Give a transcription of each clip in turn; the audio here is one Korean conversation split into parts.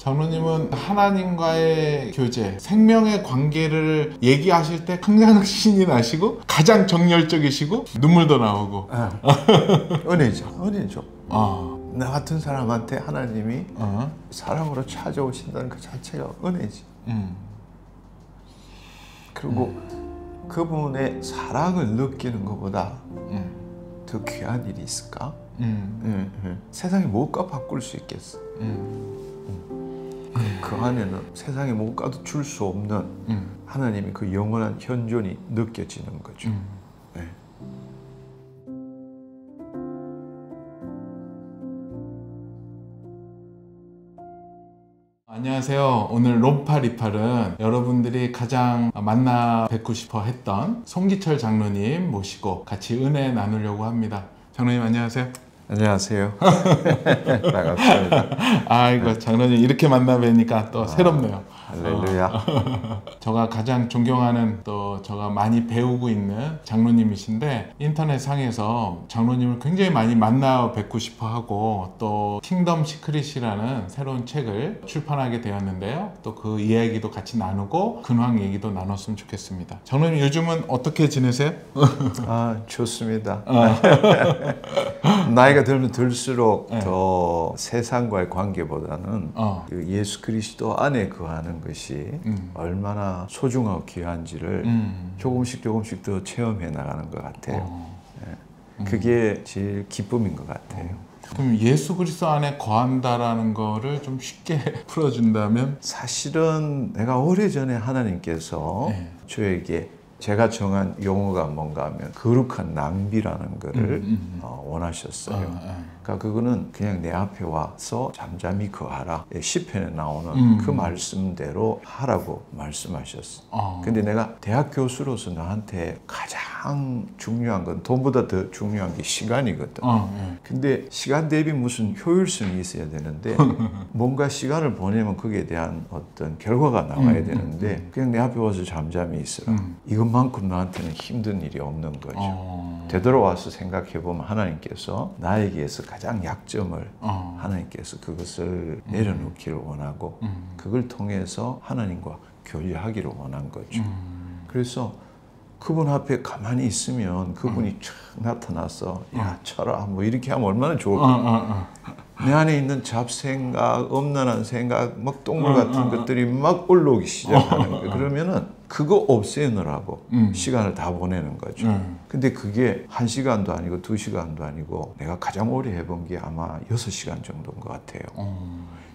장로님은 하나님과의 교제, 생명의 관계를 얘기하실 때 항상 신이 나시고 가장 정열적이시고 눈물도 나오고. 은혜죠. 나 같은 사람한테 하나님이 사랑으로 찾아오신다는 그 자체가 은혜지. 그리고 그분의 사랑을 느끼는 것보다 더 귀한 일이 있을까? 세상에 무엇과 바꿀 수 있겠어? 그 안에는 세상에 무엇과도 줄 수 없는 하나님의 그 영원한 현존이 느껴지는 거죠. 네. 안녕하세요. 오늘 롬파리팔은 여러분들이 가장 만나 뵙고 싶어 했던 송기철 장로님 모시고 같이 은혜 나누려고 합니다. 장로님 안녕하세요. 안녕하세요. 반갑습니다. 아이고 장로님 이렇게 만나 뵈니까 또 새롭네요. 할렐루야. 제가 가장 존경하는 또 제가 많이 배우고 있는 장로님이신데 인터넷 상에서 장로님을 굉장히 많이 만나 뵙고 싶어 하고 또 킹덤 시크릿이라는 새로운 책을 출판하게 되었는데요. 또 그 이야기도 같이 나누고 근황 얘기도 나눴으면 좋겠습니다. 장로님 요즘은 어떻게 지내세요? 좋습니다. 나이가 들면 들수록 더 세상과의 관계보다는 그 예수 그리스도 안에 거하는 것이 얼마나 소중하고 귀한지를 조금씩 더 체험해 나가는 것 같아요. 그게 제일 기쁨인 것 같아요. 그럼 예수 그리스도 안에 거한다라는 거를 좀 쉽게 풀어준다면? 사실은 내가 오래전에 하나님께서 저에게 제가 정한 용어가 뭔가 하면 거룩한 낭비라는 거를 원하셨어요. 그러니까 그거는 그냥 내 앞에 와서 잠잠히 거하라. 시편에 나오는 그 말씀대로 하라고 말씀하셨어. 근데 내가 대학 교수로서 나한테 가장 중요한 건 돈보다 더 중요한 게 시간이거든. 근데 시간 대비 무슨 효율성이 있어야 되는데 뭔가 시간을 보내면 거기에 대한 어떤 결과가 나와야 되는데 그냥 내 앞에 와서 잠잠히 있으라. 이것만큼 나한테는 힘든 일이 없는 거죠. 되돌아와서 생각해보면 하나님께서 나에게서 가장 약점을 하나님께서 그것을 내려놓기를 원하고 그걸 통해서 하나님과 교제하기를 원한 거죠. 그래서 그분 앞에 가만히 있으면 그분이 촥 나타나서 야 쳐라 뭐 이렇게 하면 얼마나 좋을까. 내 안에 있는 잡생각, 엄난한 생각, 막 동물 같은 것들이 막 올라오기 시작하는 거예요. 그러면은 그거 없애느라고 시간을 다 보내는 거죠. 근데 그게 1시간도 아니고 2시간도 아니고 내가 가장 오래 해본 게 아마 6시간 정도인 것 같아요.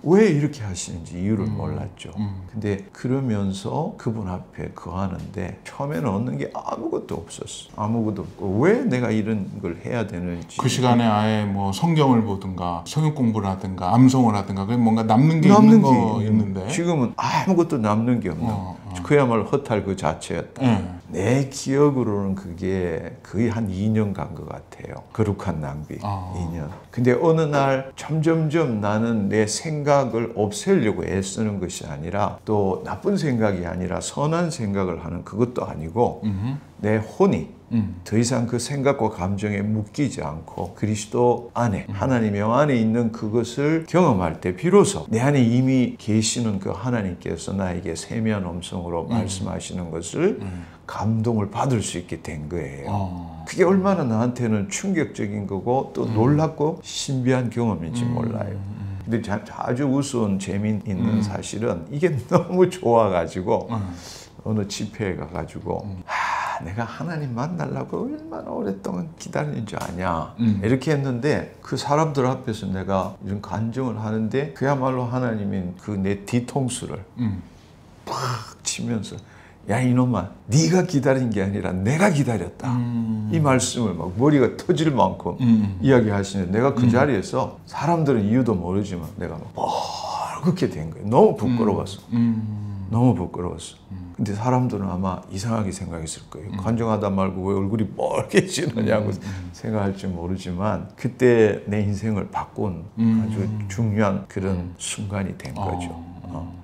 왜 이렇게 하시는지 이유를 몰랐죠. 근데 그러면서 그분 앞에 거하는데 처음에는 얻는 게 아무것도 없었어. 아무것도 없고 왜 내가 이런 걸 해야 되는지. 그 시간에 아예 뭐 성경을 보든가 성역 공부를 하든가 암송을 하든가 그게 뭔가 남는 게 있는 거 있는데 지금은 아무것도 남는 게 없는 그야말로 허탈 그 자체였다. 내 기억으로는 그게 거의 한 2년 간 것 같아요. 거룩한 낭비 2년. 근데 어느 날 점점점 나는 내 생각을 없애려고 애쓰는 것이 아니라 또 나쁜 생각이 아니라 선한 생각을 하는 그것도 아니고 내 혼이 더 이상 그 생각과 감정에 묶이지 않고 그리스도 안에 하나님의 안에 있는 그것을 경험할 때 비로소 내 안에 이미 계시는 그 하나님께서 나에게 세미한 음성으로 말씀하시는 것을 감동을 받을 수 있게 된 거예요. 그게 얼마나 나한테는 충격적인 거고 또 놀랍고 신비한 경험인지 몰라요. 근데 아주 우스운 재미있는 사실은 이게 너무 좋아가지고 어느 집회에 가가지고 내가 하나님 만나려고 얼마나 오랫동안 기다리는 줄 아냐 이렇게 했는데 그 사람들 앞에서 내가 이런 간증을 하는데 그야말로 하나님이 그 내 뒤통수를 팍 치면서 야 이놈아 네가 기다린 게 아니라 내가 기다렸다 이 말씀을 막 머리가 터질 만큼 이야기하시는데 내가 그 자리에서 사람들은 이유도 모르지만 내가 막 그렇게 된 거예요. 너무 부끄러웠어. 너무 부끄러웠어. 근데 사람들은 아마 이상하게 생각했을 거예요. 간증하다 말고 왜 얼굴이 뻘개지느냐고 생각할지 모르지만 그때 내 인생을 바꾼 아주 중요한 그런 순간이 된 거죠.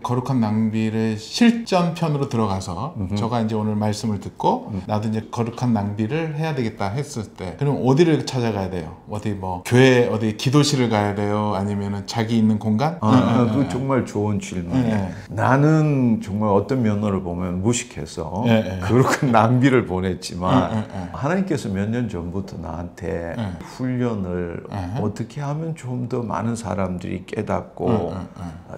거룩한 낭비를 실전편으로 들어가서 저가 이제 오늘 말씀을 듣고 나도 이제 거룩한 낭비를 해야 되겠다 했을 때 그럼 어디를 찾아가야 돼요? 어디 뭐 교회 어디 기도실을 가야 돼요? 아니면은 자기 있는 공간? 그 정말 좋은 질문이에요. 나는 정말 어떤 면으로 보면 무식해서 거룩한 낭비를 보냈지만 하나님께서 몇 년 전부터 나한테 훈련을 어떻게 하면 좀 더 많은 사람들이 깨닫고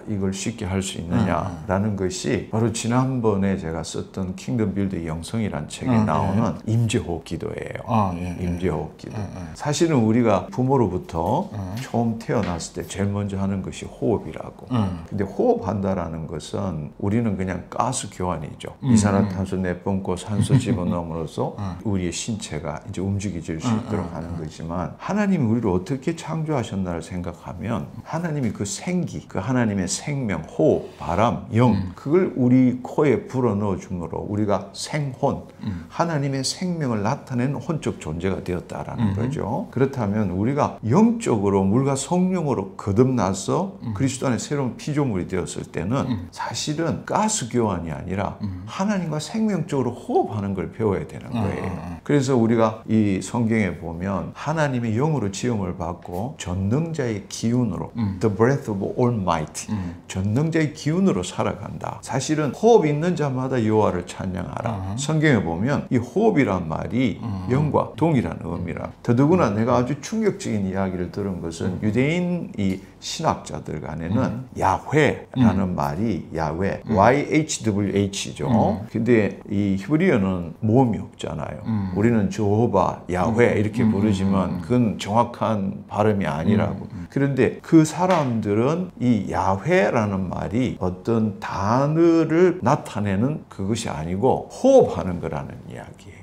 이걸 쉽게 할 수 있느냐라는 것이 바로 지난번에 제가 썼던 킹덤 빌드 영성이라는 책에 나오는 임재호흡 기도예요. 임재호흡 기도. 사실은 우리가 부모로부터 처음 태어났을 때 제일 먼저 하는 것이 호흡이라고. 근데 호흡한다라는 것은 우리는 그냥 가스 교환이죠. 이산화탄소 내뿜고 산소 집어넣음으로써 우리의 신체가 이제 움직여질 수 있도록 하는 거지만 하나님이 우리를 어떻게 창조하셨나를 생각하면 하나님이 그 생기, 그 하나님의 생명, 호흡, 바람, 영 그걸 우리 코에 불어넣어 줌으로 우리가 생혼, 하나님의 생명을 나타내는 혼적 존재가 되었다라는 거죠. 그렇다면 우리가 영적으로 물과 성령으로 거듭나서 그리스도 안에 새로운 피조물이 되었을 때는 사실은 가스 교환이 아니라 하나님과 생명적으로 호흡하는 걸 배워야 되는 거예요. 그래서 우리가 이 성경에 보면 하나님의 영으로 지음을 받고 전능자의 기운으로 The breath of Almighty 전능자의 기운으로 살아간다. 사실은 호흡 있는 자마다 여호와를 찬양하라. 성경에 보면 이 호흡이란 말이 영과 동일한 의미라. 더더구나 내가 아주 충격적인 이야기를 들은 것은 유대인 이 신학자들 간에는 야훼라는 말이 야훼, YHWH죠. 근데 이 히브리어는 모음이 없잖아요. 우리는 저호바, 야훼 이렇게 부르지만 그건 정확한 발음이 아니라고. 그런데 그 사람들은 이 야훼라는 말이 어떤 단어를 나타내는 그것이 아니고 호흡하는 거라는 이야기예요.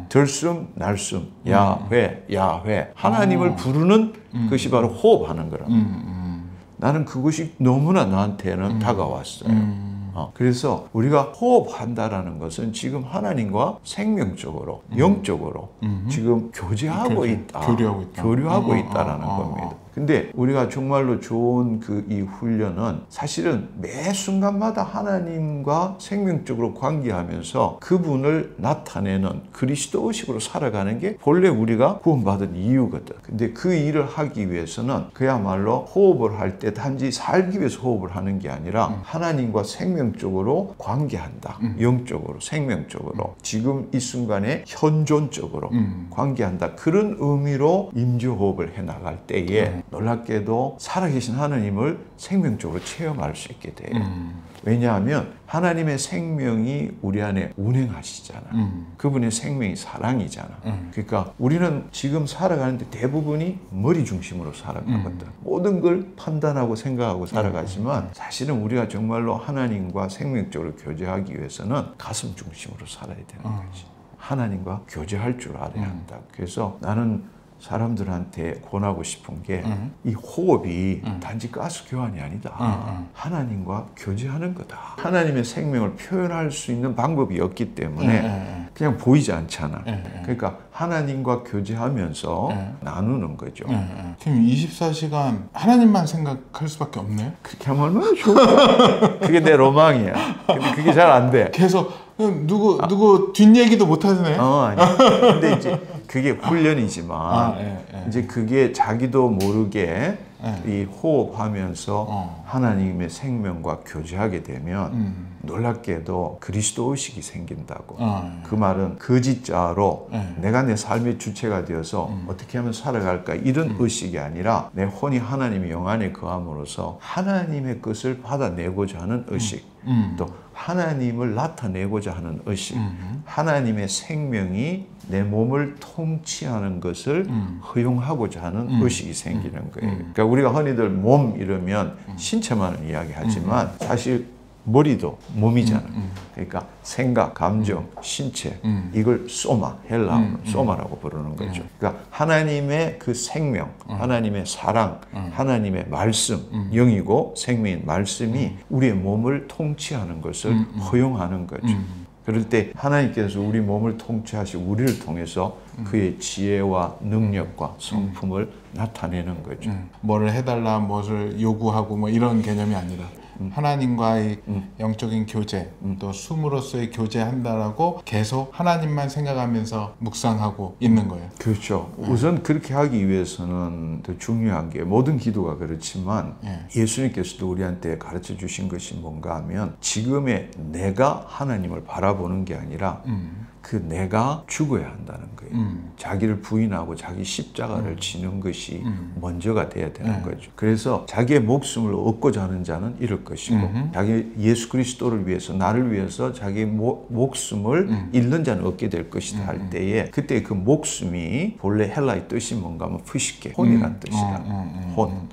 들숨, 날숨, 야훼, 야훼 하나님을 부르는 것이 바로 호흡하는 거라고. 나는 그것이 너무나 나한테는 다가왔어요. 그래서 우리가 호흡한다라는 것은 지금 하나님과 생명적으로, 영적으로 지금 교제하고 있다. 교류하고 있다라는 겁니다. 근데 우리가 정말로 좋은 그 이 훈련은 사실은 매 순간마다 하나님과 생명적으로 관계하면서 그분을 나타내는 그리스도 의식으로 살아가는 게 본래 우리가 구원받은 이유거든. 근데 그 일을 하기 위해서는 그야말로 호흡을 할 때 단지 살기 위해서 호흡을 하는 게 아니라 하나님과 생명적으로 관계한다. 영적으로, 생명적으로 지금 이 순간에 현존적으로 관계한다. 그런 의미로 임재호흡을 해나갈 때에 놀랍게도 살아계신 하나님을 생명적으로 체험할 수 있게 돼요. 왜냐하면 하나님의 생명이 우리 안에 운행하시잖아. 그분의 생명이 사랑이잖아. 그러니까 우리는 지금 살아가는데 대부분이 머리 중심으로 살아가거든. 모든 걸 판단하고 생각하고 살아가지만 사실은 우리가 정말로 하나님과 생명적으로 교제하기 위해서는 가슴 중심으로 살아야 되는 거지. 하나님과 교제할 줄 알아야 한다. 그래서 나는 사람들한테 권하고 싶은 게 이 호흡이 단지 가스 교환이 아니다. 하나님과 교제하는 거다. 하나님의 생명을 표현할 수 있는 방법이 없기 때문에 그냥 보이지 않잖아. 그러니까 하나님과 교제하면서 나누는 거죠. 그럼 24시간 하나님만 생각할 수밖에 없네. 그렇게 하면 얼마나 좋아. 그게 내 로망이야. 근데 그게 잘 안 돼. 계속 누구 뒷얘기도 못 하네. 아니. 근데 이제 그게 훈련이지만 이제 그게 자기도 모르게 이 호흡하면서 하나님의 생명과 교제하게 되면 놀랍게도 그리스도 의식이 생긴다고. 그 말은 거짓자로 내가 내 삶의 주체가 되어서 어떻게 하면 살아갈까 이런 의식이 아니라 내 혼이 하나님의 영 안에 거함으로써 하나님의 것을 받아내고자 하는 의식, 또 하나님을 나타내고자 하는 의식, 하나님의 생명이 내 몸을 통치하는 것을 허용하고자 하는 의식이 생기는 거예요. 그러니까 우리가 흔히들 몸 이러면 신체만을 이야기하지만 사실 머리도 몸이잖아요. 그러니까 생각, 감정, 신체 이걸 소마, 헬라어로 소마라고 부르는 거죠. 그러니까 하나님의 그 생명, 하나님의 사랑, 하나님의 말씀, 영이고 생명인 말씀이 우리의 몸을 통치하는 것을 허용하는 거죠. 그럴 때 하나님께서 우리 몸을 통치하시고 우리를 통해서 그의 지혜와 능력과 성품을 나타내는 거죠. 뭐를 해달라, 뭐를 요구하고 뭐 이런 개념이 아니라 하나님과의 영적인 교제, 또 숨으로써의 교제한다라고 계속 하나님만 생각하면서 묵상하고 있는 거예요. 그렇죠. 우선 그렇게 하기 위해서는 더 중요한 게 모든 기도가 그렇지만 예수님께서도 우리한테 가르쳐 주신 것이 뭔가 하면 지금의 내가 하나님을 바라보는 게 아니라 그 내가 죽어야 한다는 거예요. 자기를 부인하고 자기 십자가를 지는 것이 먼저가 돼야 되는 거죠. 그래서 자기의 목숨을 얻고자 하는 자는 잃을 것이고 자기 예수 그리스도를 위해서 나를 위해서 자기 목숨을 잃는 자는 얻게 될 것이다 할 때에 그때 그 목숨이 본래 헬라의 뜻이 뭔가 하면 푸시케, 혼이란 뜻이라. 혼.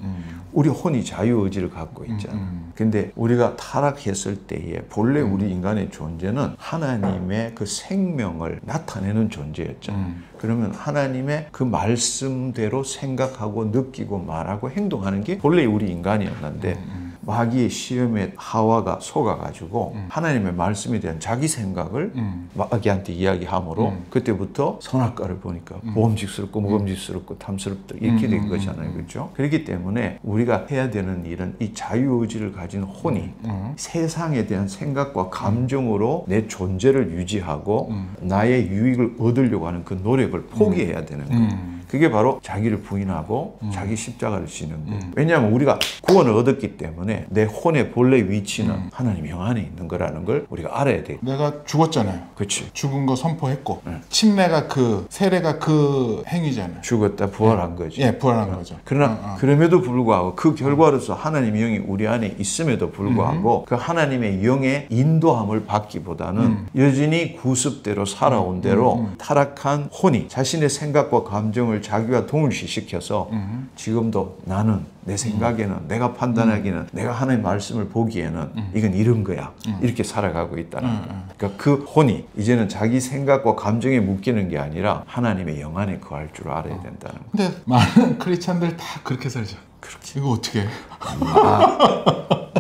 우리 혼이 자유의지를 갖고 있잖아요. 근데 우리가 타락했을 때에 본래 우리 인간의 존재는 하나님의 그 생명을 나타내는 존재였잖아요. 그러면 하나님의 그 말씀대로 생각하고 느끼고 말하고 행동하는 게 본래 우리 인간이었는데 마귀의 시험에 하와가 속아가지고 하나님의 말씀에 대한 자기 생각을 마귀한테 이야기함으로 그때부터 선악과를 보니까 모험직스럽고 먹음직스럽고 탐스럽다 이렇게 된 거잖아요. 그렇죠? 그렇기 때문에 우리가 해야 되는 일은 이 자유의지를 가진 혼이 세상에 대한 생각과 감정으로 내 존재를 유지하고 나의 유익을 얻으려고 하는 그 노력을 포기해야 되는 거예요. 그게 바로 자기를 부인하고 자기 십자가를 지는 거예요. 왜냐하면 우리가 구원을 얻었기 때문에 내 혼의 본래 위치는 하나님 영 안에 있는 거라는 걸 우리가 알아야 돼요. 내가 죽었잖아요. 그렇지. 죽은 거 선포했고 침례가 세례가 그 행위잖아요. 죽었다 부활한 거죠. 예, 부활한 거죠. 그러나 그럼에도 불구하고 그 결과로서 하나님의 영이 우리 안에 있음에도 불구하고 그 하나님의 영의 인도함을 받기보다는 여전히 구습대로 살아온 대로 타락한 혼이 자신의 생각과 감정을 자기가 동일시시켜서 지금도 나는 내 생각에는 내가 판단하기에는 내가 하나님의 말씀을 보기에는 이건 이런 거야 이렇게 살아가고 있다는 거야. 그러니까 그 혼이 이제는 자기 생각과 감정에 묶이는 게 아니라 하나님의 영 안에 거할 줄 알아야 된다는 거야. 근데 많은 크리스찬들 다 그렇게 살죠. 그렇게. 이거 어떻게 해?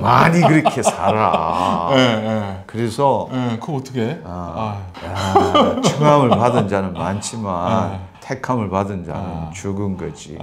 많이 그렇게 살아. 그래서 그거 어떻게 해? 충함을 받은 자는 많지만 택함을 받은 자는 죽은 거지.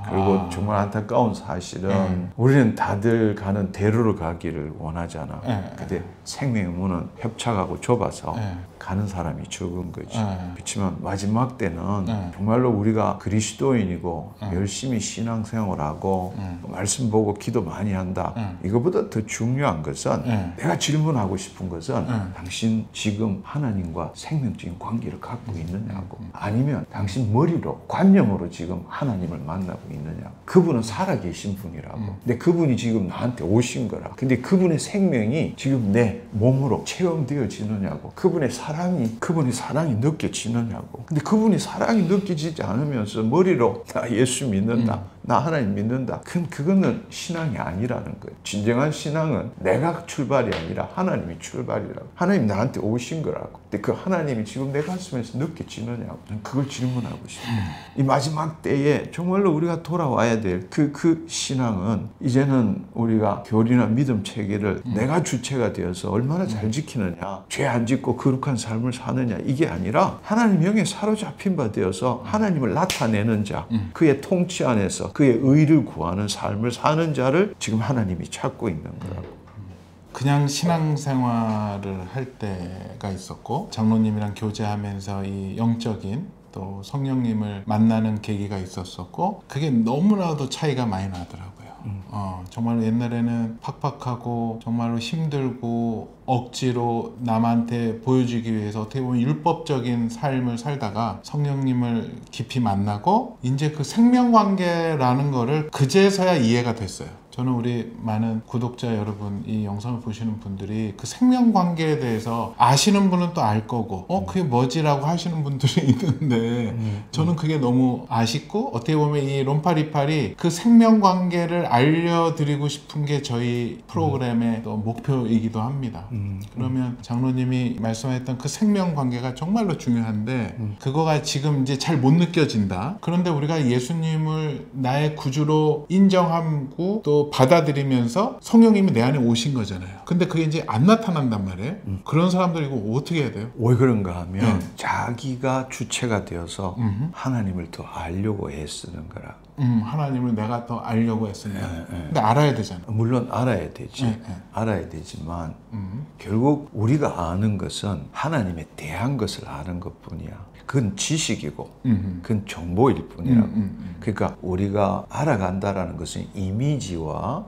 그리고 정말 안타까운 사실은 우리는 다들 가는 대로를 가기를 원하잖아. 근데 생명의 문은 협착하고 좁아서 가는 사람이 죽은 거지. 그렇지만 마지막 때는 정말로 우리가 그리스도인이고 열심히 신앙생활하고 말씀 보고 기도 많이 한다. 이거보다 더 중요한 것은 내가 질문하고 싶은 것은 당신 지금 하나님과 생명적인 관계를 갖고 있느냐고, 아니면 당신 머리로 관념으로 지금 하나님을 만나고 있느냐고. 그분은 살아계신 분이라고. 근데 그분이 지금 나한테 오신 거라. 근데 그분의 생명이 지금 내 몸으로 체험되어지느냐고. 그분의 사랑이 느껴지느냐고. 근데 그분이 사랑이 느껴지지 않으면서 머리로 나 예수 믿는다, 나 하나님 믿는다, 그거는 신앙이 아니라는 거예요. 진정한 신앙은 내가 출발이 아니라 하나님이 출발이라고. 하나님 나한테 오신 거라고. 근데 그 하나님이 지금 내 가슴에서 느껴지느냐고. 저는 그걸 질문하고 싶어요. 이 마지막 때에 정말로 우리가 돌아와야 될 그 신앙은 이제는 우리가 교리나 믿음 체계를 내가 주체가 되어서 얼마나 잘 지키느냐, 죄 안 짓고 거룩한 삶을 사느냐, 이게 아니라 하나님 영에 사로잡힌 바 되어서 하나님을 나타내는 자, 그의 통치 안에서 그의 의를 구하는 삶을 사는 자를 지금 하나님이 찾고 있는 거라고. 그냥 신앙생활을 할 때가 있었고, 장로님이랑 교제하면서 이 영적인 또 성령님을 만나는 계기가 있었었고, 그게 너무나도 차이가 많이 나더라고요. 정말로 옛날에는 팍팍하고 정말로 힘들고 억지로 남한테 보여주기 위해서 어떻게 보면 율법적인 삶을 살다가 성령님을 깊이 만나고 이제 그 생명관계라는 거를 그제서야 이해가 됐어요. 저는 우리 많은 구독자 여러분, 이 영상을 보시는 분들이 그 생명관계에 대해서 아시는 분은 또 알 거고 그게 뭐지라고 하시는 분들이 있는데 저는 그게 너무 아쉽고 어떻게 보면 이 롬파리팔이 그 생명관계를 알려드리고 싶은 게 저희 프로그램의 또 목표이기도 합니다. 그러면 장로님이 말씀하셨던 그 생명관계가 정말로 중요한데 그거가 지금 이제 잘 못 느껴진다. 그런데 우리가 예수님을 나의 구주로 인정하고 또 받아들이면서 성령님이 내 안에 오신 거잖아요. 근데 그게 이제 안 나타난단 말이에요. 그런 사람들이 이거 어떻게 해야 돼요? 왜 그런가 하면 자기가 주체가 되어서 하나님을 더 알려고 애쓰는 거라. 하나님을 내가 더 알려고 했으니까. 근데 알아야 되잖아. 물론 알아야 되지. 알아야 되지만 결국 우리가 아는 것은 하나님에 대한 것을 아는 것뿐이야. 그건 지식이고 그건 정보일 뿐이라고. 그러니까 우리가 알아간다라는 것은 이미지와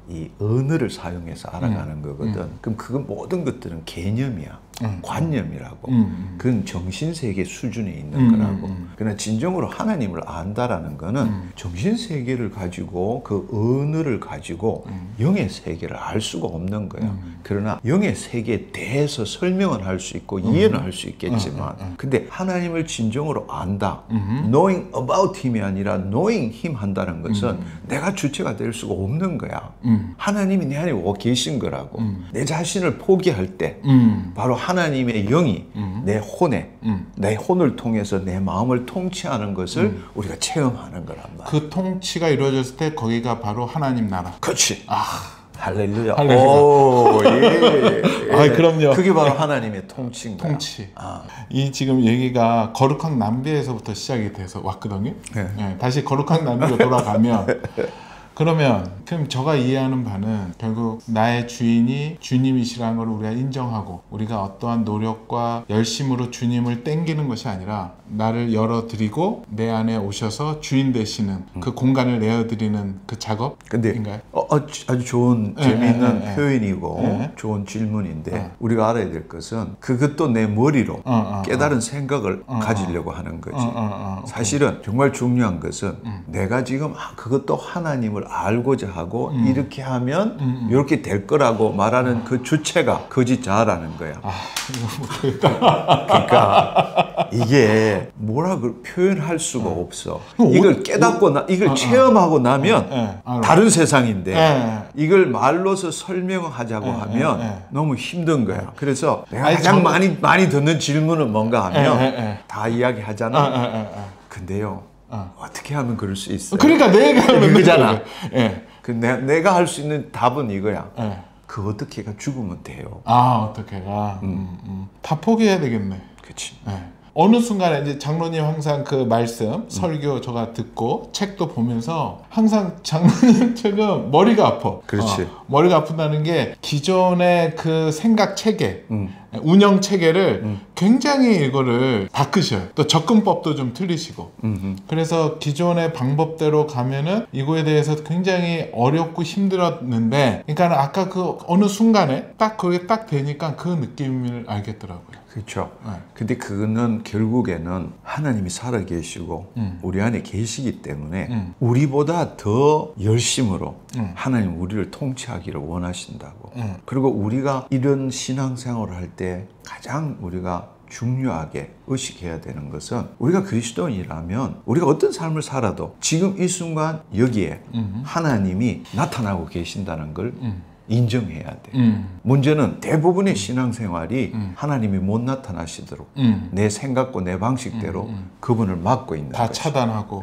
이 언어를 사용해서 알아가는 거거든. 그럼 그 모든 것들은 개념이야. 관념이라고. 그건 정신세계 수준에 있는 거라고. 그러나 진정으로 하나님을 안다라는 거는 정신세계를 가지고 그 언어를 가지고 영의 세계를 알 수가 없는 거야. 그러나 영의 세계에 대해서 설명은 할 수 있고 이해는 할 수 있겠지만 근데 하나님을 진정으로 안다. knowing about him이 아니라 knowing him 한다는 것은 내가 주체가 될 수가 없는 거야. 하나님이 내 안에 계신 거라고. 내 자신을 포기할 때 바로 하나님의 영이 내 혼에 내 혼을 통해서 내 마음을 통치하는 것을 우리가 체험하는 거란 말이야. 그 통치가 이루어졌을 때 거기가 바로 하나님 나라. 그렇지. 할렐루야. 할렐루야. 오, 예. 아, 그럼요. 그게 바로 하나님의 통치인 거야. 통치. 이 지금 얘기가 거룩한 남비에서부터 시작이 돼서 왔거든요. 네, 다시 거룩한 남비로 돌아가면 그럼 제가 이해하는 바는 결국 나의 주인이 주님이시라는 걸 우리가 인정하고 우리가 어떠한 노력과 열심으로 주님을 땡기는 것이 아니라 나를 열어드리고 내 안에 오셔서 주인 되시는 그 공간을 내어드리는 그 작업인가요? 아주 좋은 재미있는 표현이고 좋은 질문인데 우리가 알아야 될 것은 그것도 내 머리로 깨달은 생각을 가지려고 하는 거지. 사실은 정말 중요한 것은 내가 지금 그것도 하나님을 알고자 하고 이렇게 하면 이렇게 될 거라고 말하는 그 주체가 거짓자라는 거야. 그러니까 이게 뭐라고 표현할 수가 없어. 이걸 깨닫고 이걸 체험하고 나면 다른 세상인데 이걸 말로서 설명하자고 하면 너무 힘든 거야. 그래서 내가 가장 많이 듣는 질문은 뭔가 하면 다 이야기하잖아. 근데요. 어떻게 하면 그럴 수 있어요? 그러니까 내가 하면 그잖아. 내가 할 수 있는 답은 이거야. 그 어떻게가 죽으면 돼요. 어떻게가. 다 포기해야 되겠네. 그렇지. 어느 순간에 이제 장로님 항상 그 말씀, 설교 제가 듣고 책도 보면서 항상 장로님 책은 머리가 아파. 그렇지. 머리가 아프다는 게 기존의 그 생각 체계, 운영 체계를 굉장히 이거를 바꾸셔요. 또 접근법도 좀 틀리시고. 그래서 기존의 방법대로 가면은 이거에 대해서 굉장히 어렵고 힘들었는데, 그러니까 아까 그 어느 순간에 딱 그게 딱 되니까 그 느낌을 알겠더라고요. 그렇죠. 근데 그거는 결국에는 하나님이 살아계시고 우리 안에 계시기 때문에 우리보다 더 열심으로 하나님 우리를 통치하기를 원하신다고. 그리고 우리가 이런 신앙생활을 할 때 가장 우리가 중요하게 의식해야 되는 것은 우리가 그리스도인이라면 우리가 어떤 삶을 살아도 지금 이 순간 여기에 하나님이 나타나고 계신다는 걸 인정해야 돼. 문제는 대부분의 신앙생활이 하나님이 못 나타나시도록 내 생각과 내 방식대로 그분을 막고 있는 다 거지. 차단하고.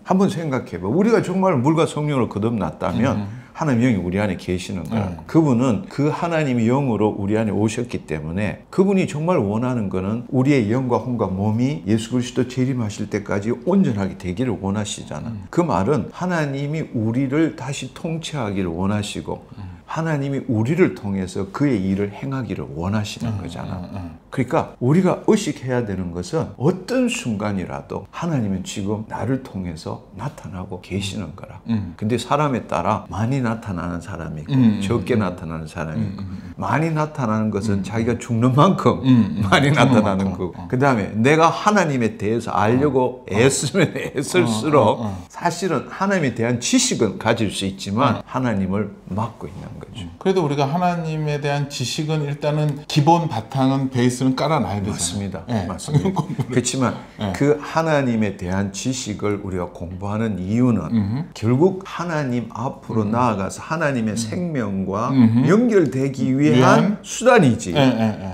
한번 생각해봐. 우리가 정말 물과 성령을 거듭났다면 하나님 영이 우리 안에 계시는 거야. 그분은 그 하나님이 영으로 우리 안에 오셨기 때문에 그분이 정말 원하는 거는 우리의 영과 혼과 몸이 예수 그리스도 재림하실 때까지 온전하게 되기를 원하시잖아. 그 말은 하나님이 우리를 다시 통치하기를 원하시고 하나님이 우리를 통해서 그의 일을 행하기를 원하시는 거잖아. 그러니까 우리가 의식해야 되는 것은 어떤 순간이라도 하나님은 지금 나를 통해서 나타나고 계시는 거라. 근데 사람에 따라 많이 나타나는 사람이 있고 적게 나타나는 사람이 있고 많이 나타나는 것은 자기가 죽는 만큼 많이 나타나는 거고 그 다음에 내가 하나님에 대해서 알려고 애쓰면 애쓸수록 사실은 하나님에 대한 지식은 가질 수 있지만 하나님을 막고 있는 거죠. 그래도 우리가 하나님에 대한 지식은 일단은 기본 바탕은 베이스는 깔아놔야 되잖아요. 맞습니다. 네. 맞습니다. 그렇지만 그 하나님에 대한 지식을 우리가 공부하는 이유는 결국 하나님 앞으로 나아가서 하나님의 생명과 연결되기 위한 수단이지.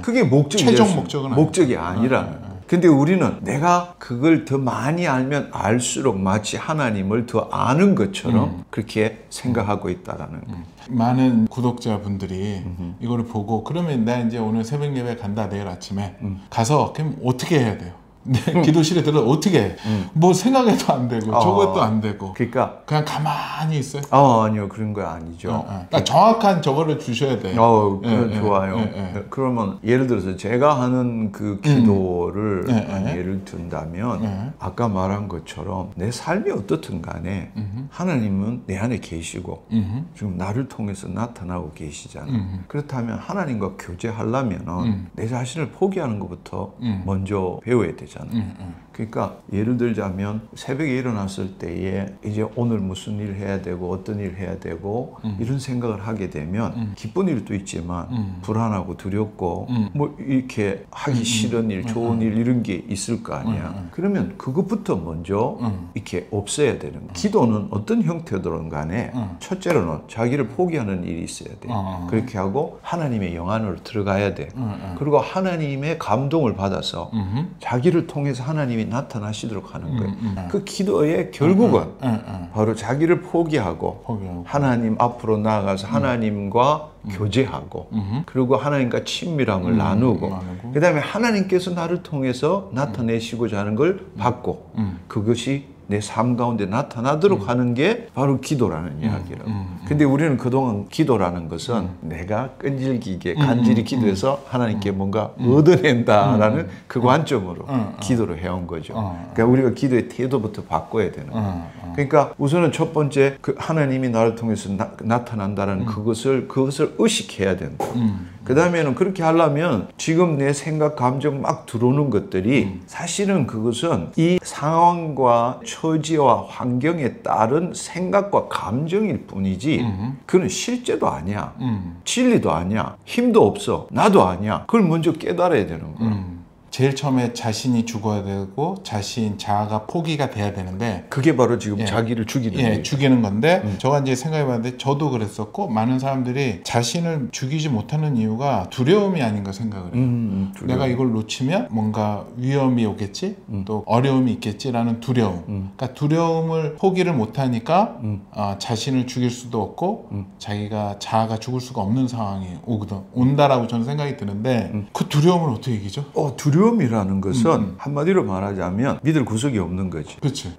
그게 최종 목적은 목적이 아니라는 거예요. 근데 우리는 내가 그걸 더 많이 알면 알수록 마치 하나님을 더 아는 것처럼 그렇게 생각하고 있다라는 거예요. 많은 구독자분들이 이거를 보고 그러면 나 이제 오늘 새벽 예배 간다 내일 아침에 가서 그럼 어떻게 해야 돼요? 기도실에 들어 어떻게 해? 뭐 생각해도 안 되고 저것도 안 되고 그러니까 그냥 가만히 있어요? 아니요 그런 거 아니죠. 그러니까 정확한 저거를 주셔야 돼요. 좋아요. 그러면 예를 들어서 제가 하는 그 기도를 예를 든다면 아까 말한 것처럼 내 삶이 어떻든 간에 하나님은 내 안에 계시고 지금 나를 통해서 나타나고 계시잖아요. 그렇다면 하나님과 교제하려면 내 자신을 포기하는 것부터 먼저 배워야 되잖아요. 그러니까 예를 들자면 새벽에 일어났을 때에 이제 오늘 무슨 일 해야 되고 어떤 일 해야 되고 이런 생각을 하게 되면 기쁜 일도 있지만 불안하고 두렵고 뭐 이렇게 하기 싫은 일, 좋은 일 이런 게 있을 거 아니야. 그러면 그것부터 먼저 이렇게 없애야 되는 거야. 기도는 어떤 형태든 간에 첫째로는 자기를 포기하는 일이 있어야 돼. 그렇게 하고 하나님의 영 안으로 들어가야 돼. 그리고 하나님의 감동을 받아서 자기를 통해서 하나님이 나타나시도록 하는 거예요. 그 기도의 결국은 바로 자기를 포기하고 하나님 앞으로 나아가서 하나님과 교제하고 그리고 하나님과 친밀함을 나누고 그 다음에 하나님께서 나를 통해서 나타내시고자 하는 걸 받고 그것이 내 삶 가운데 나타나도록 하는 게 바로 기도라는 이야기라고. 근데 우리는 그동안 기도라는 것은 내가 끈질기게 간절히 기도해서 하나님께 뭔가 얻어낸다라는 그 관점으로 기도를 해온 거죠. 그러니까 우리가 기도의 태도부터 바꿔야 되는 거예요. 그러니까 우선은 첫 번째 그 하나님이 나를 통해서 나타난다는 그것을 의식해야 된다. 그 다음에는 그렇게 하려면 지금 내 생각, 감정 막 들어오는 것들이 사실은 그것은 이 상황과 처지와 환경에 따른 생각과 감정일 뿐이지 그건 실제도 아니야. 진리도 아니야. 힘도 없어. 나도 아니야. 그걸 먼저 깨달아야 되는 거야. 제일 처음에 자신이 죽어야 되고 자아가 포기가 돼야 되는데 그게 바로 지금 자기를 죽이는 거예요. 죽이는 건데 저가 이제 생각해봤는데 저도 그랬었고 많은 사람들이 자신을 죽이지 못하는 이유가 두려움이 아닌가 생각을 해요. 내가 이걸 놓치면 뭔가 위험이 오겠지 또 어려움이 있겠지라는 두려움. 그러니까 두려움을 포기를 못하니까 자신을 죽일 수도 없고 자아가 죽을 수가 없는 상황이 온다라고 저는 생각이 드는데 그 두려움을 어떻게 이기죠? 두려움이라는 것은 한마디로 말하자면 믿을 구석이 없는 거지. 그렇지.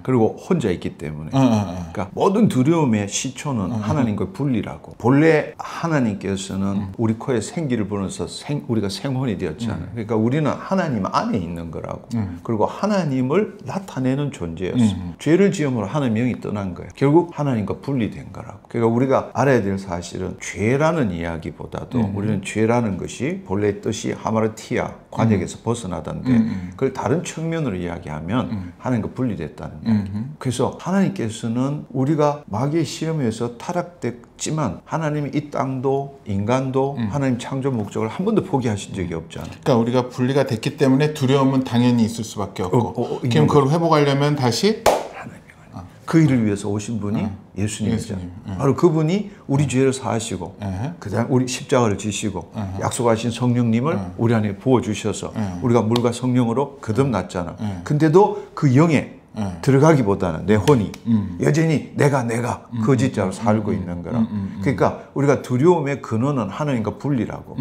그리고 혼자 있기 때문에. 그러니까 모든 두려움의 시초는 하나님과 분리라고. 본래 하나님께서는 우리 코에 생기를 불어서 우리가 생혼이 되었잖아요. 그러니까 우리는 하나님 안에 있는 거라고. 그리고 하나님을 나타내는 존재였어. 죄를 지음으로 하나님의 영이 떠난 거예요. 결국 하나님과 분리된 거라고. 그러니까 우리가 알아야 될 사실은 죄라는 이야기보다도 우리는 죄라는 것이 본래 뜻이 하마르티아 관역에서 벗어나던데 그걸 다른 측면으로 이야기하면 하나님과 분리됐다는 이야기. 그래서 하나님께서는 우리가 마귀의 시험에서 타락됐지만 하나님이 이 땅도 인간도 하나님 창조 목적을 한 번도 포기하신 적이 없잖아요. 그러니까 우리가 분리가 됐기 때문에 두려움은 당연히 있을 수밖에 없고 그럼 그걸 회복하려면 다시 그 일을 위해서 오신 분이 예수님이잖아요. 바로 그분이 우리 죄를 사하시고 그다음 우리 십자가를 지시고 약속하신 성령님을 우리 안에 부어주셔서 우리가 물과 성령으로 거듭났잖아. 근데도 그 영에 들어가기보다는 내 혼이 여전히 내가 거짓자로 살고 있는 거라. 그러니까 우리가 두려움의 근원은 하나님과 분리라고.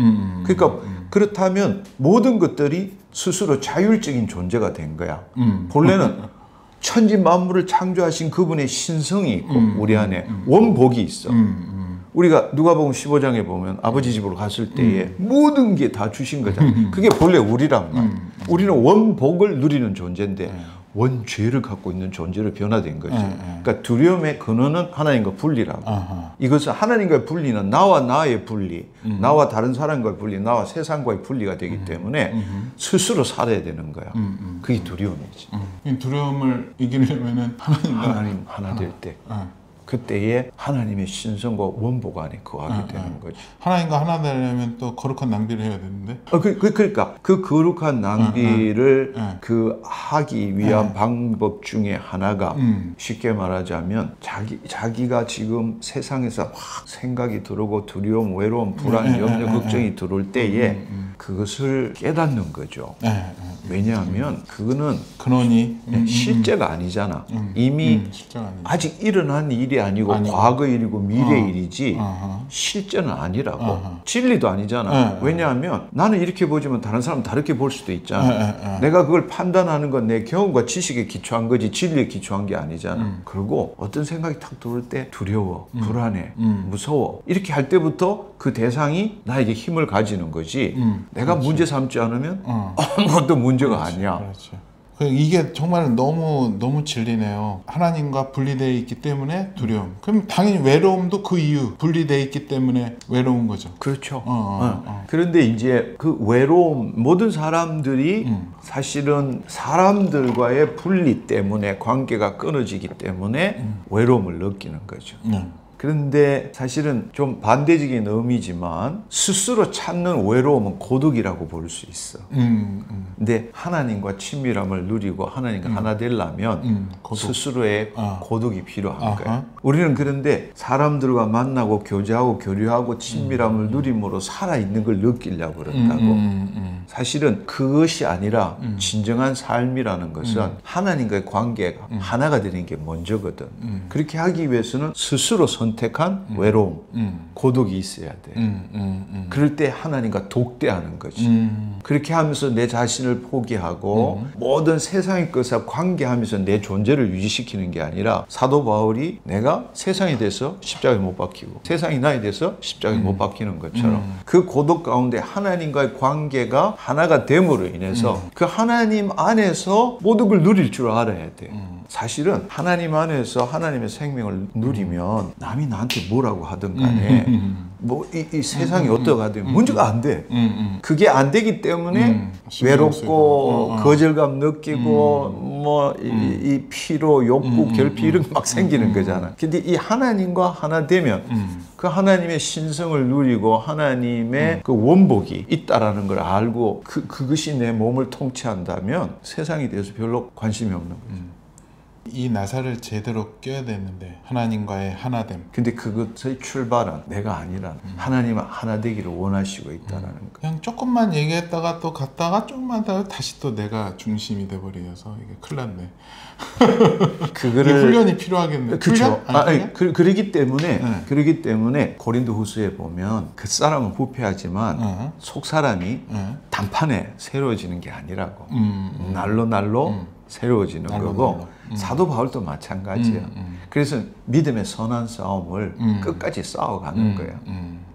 그러니까 그렇다면 모든 것들이 스스로 자율적인 존재가 된 거야. 본래는 천지 만물을 창조하신 그분의 신성이 있고 우리 안에 원복이 있어. 우리가 누가복음 15장에 보면 아버지 집으로 갔을 때에 모든 게 다 주신 거잖아. 그게 본래 우리란 말이야. 우리는 원복을 누리는 존재인데 원죄를 갖고 있는 존재로 변화된 거죠. 그러니까 두려움의 근원은 하나님과 분리라고. 이것은 하나님과의 분리는 나와 나의 분리, 나와 다른 사람과의 분리, 나와 세상과의 분리가 되기 때문에 스스로 살아야 되는 거야. 그게 두려움이지. 이 두려움을 이기려면은 하나님 하나 될 때. 그때에 하나님의 신성과 원복 안에 거하게 되는 거죠. 하나님과 하나 되려면 또 거룩한 낭비를 해야 되는데. 그러니까 그 거룩한 낭비를 그 하기 위한 방법 중에 하나가 쉽게 말하자면 자기가 지금 세상에서 확 생각이 들어오고 두려움, 외로움, 불안, 염려, 걱정이 들어올 때에 그것을 깨닫는 거죠. 왜냐하면 그거는 근원이 실제가 아니잖아. 이미 아직 일어난 일이 아니고 과거 일이고 미래 일이지 실제는 아니라고. 진리도 아니잖아. 왜냐하면 나는 이렇게 보지만 다른 사람은 다르게 볼 수도 있잖아. 내가 그걸 판단하는 건 내 경험과 지식에 기초한 거지 진리에 기초한 게 아니잖아. 그리고 어떤 생각이 탁 들어올 때 두려워, 불안해, 무서워 이렇게 할 때부터 그 대상이 나에게 힘을 가지는 거지. 내가 문제 삼지 않으면 아무것도 문제가 아니야. 이게 정말 너무 진리네요. 하나님과 분리되어 있기 때문에 두려움. 그럼 당연히 외로움도 그 이유 분리되어 있기 때문에 외로운 거죠. 그렇죠. 그런데 이제 그 외로움, 모든 사람들이 사실은 사람들과의 분리 때문에 관계가 끊어지기 때문에 외로움을 느끼는 거죠. 그런데 사실은 좀 반대적인 의미지만 스스로 찾는 외로움은 고독이라고 볼 수 있어. 근데 하나님과 친밀함을 누리고 하나님과 하나 되려면 스스로의 고독이 필요한 거예요. 우리는 그런데 사람들과 만나고 교제하고 교류하고 친밀함을 누림으로 살아있는 걸 느끼려고 그런다고. 사실은 그것이 아니라 진정한 삶이라는 것은 하나님과의 관계가 하나가 되는 게 먼저거든. 그렇게 하기 위해서는 스스로 선택한 외로움, 고독이 있어야 돼. 그럴 때 하나님과 독대하는 거지. 그렇게 하면서 내 자신을 포기하고 모든 세상의 것과 관계하면서 내 존재를 유지시키는 게 아니라 사도 바울이 내가 세상에 대해서 십자가에 못 박히고 세상이 나에 대해서 십자가에 못 박히는 것처럼 그 고독 가운데 하나님과의 관계가 하나가 됨으로 인해서 그 하나님 안에서 모든 걸 누릴 줄 알아야 돼. 사실은 하나님 안에서 하나님의 생명을 누리면 남이 나한테 뭐라고 하든 간에 뭐 이 세상이 어떻게 하든 문제가 안 돼. 그게 안 되기 때문에 외롭고 거절감 느끼고 뭐 이 피로, 욕구, 결핍 이런 게 막 생기는 거잖아. 근데 이 하나님과 하나 되면 그 하나님의 신성을 누리고 하나님의 그 원복이 있다라는 걸 알고 그것이 내 몸을 통치한다면 세상에 대해서 별로 관심이 없는 거죠. 이 나사를 제대로 껴야 되는데 하나님과의 하나됨. 근데 그것의 출발은 내가 아니라 하나님은 하나 되기를 원하시고 있다는 거. 그냥 조금만 얘기했다가 또 갔다가 조금만 더 다시 또 내가 중심이 돼버려서 이게 큰일 났네. 그거를 훈련이 필요하겠네. 그렇죠. 그러기 때문에 고린도후서에 보면 그 사람은 부패하지만 속 사람이 단판에 새로워지는 게 아니라고. 날로 새로워지는 거고 사도 바울도 마찬가지야. 그래서 믿음의 선한 싸움을 끝까지 싸워가는 거야.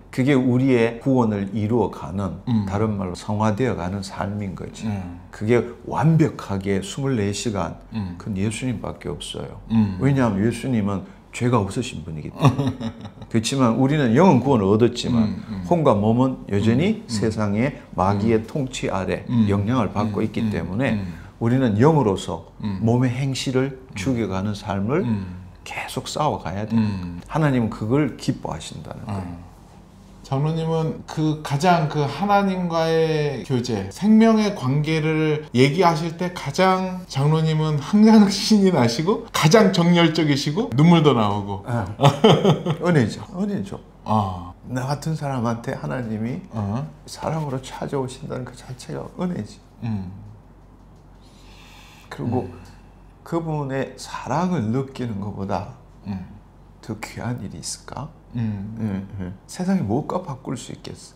그게 우리의 구원을 이루어가는 다른 말로 성화되어가는 삶인 거지. 그게 완벽하게 24시간 그건 예수님밖에 없어요. 왜냐하면 예수님은 죄가 없으신 분이기 때문에. 그렇지만 우리는 영은 구원을 얻었지만 혼과 몸은 여전히 세상의 마귀의 통치 아래 영향을 받고 있기 때문에 우리는 영으로서 몸의 행실을 죽여가는 삶을 계속 싸워가야 돼요. 하나님은 그걸 기뻐하신다는 거예요. 장로님은 가장 하나님과의 교제, 생명의 관계를 얘기하실 때 가장 장로님은 항상 신이 나시고 가장 정열적이시고 눈물도 나오고 은혜죠. 나 같은 사람한테 하나님이 사랑으로 찾아오신다는 그 자체가 은혜지. 그리고 그분의 사랑을 느끼는 것보다 더 귀한 일이 있을까? 세상에 무엇과 바꿀 수 있겠어?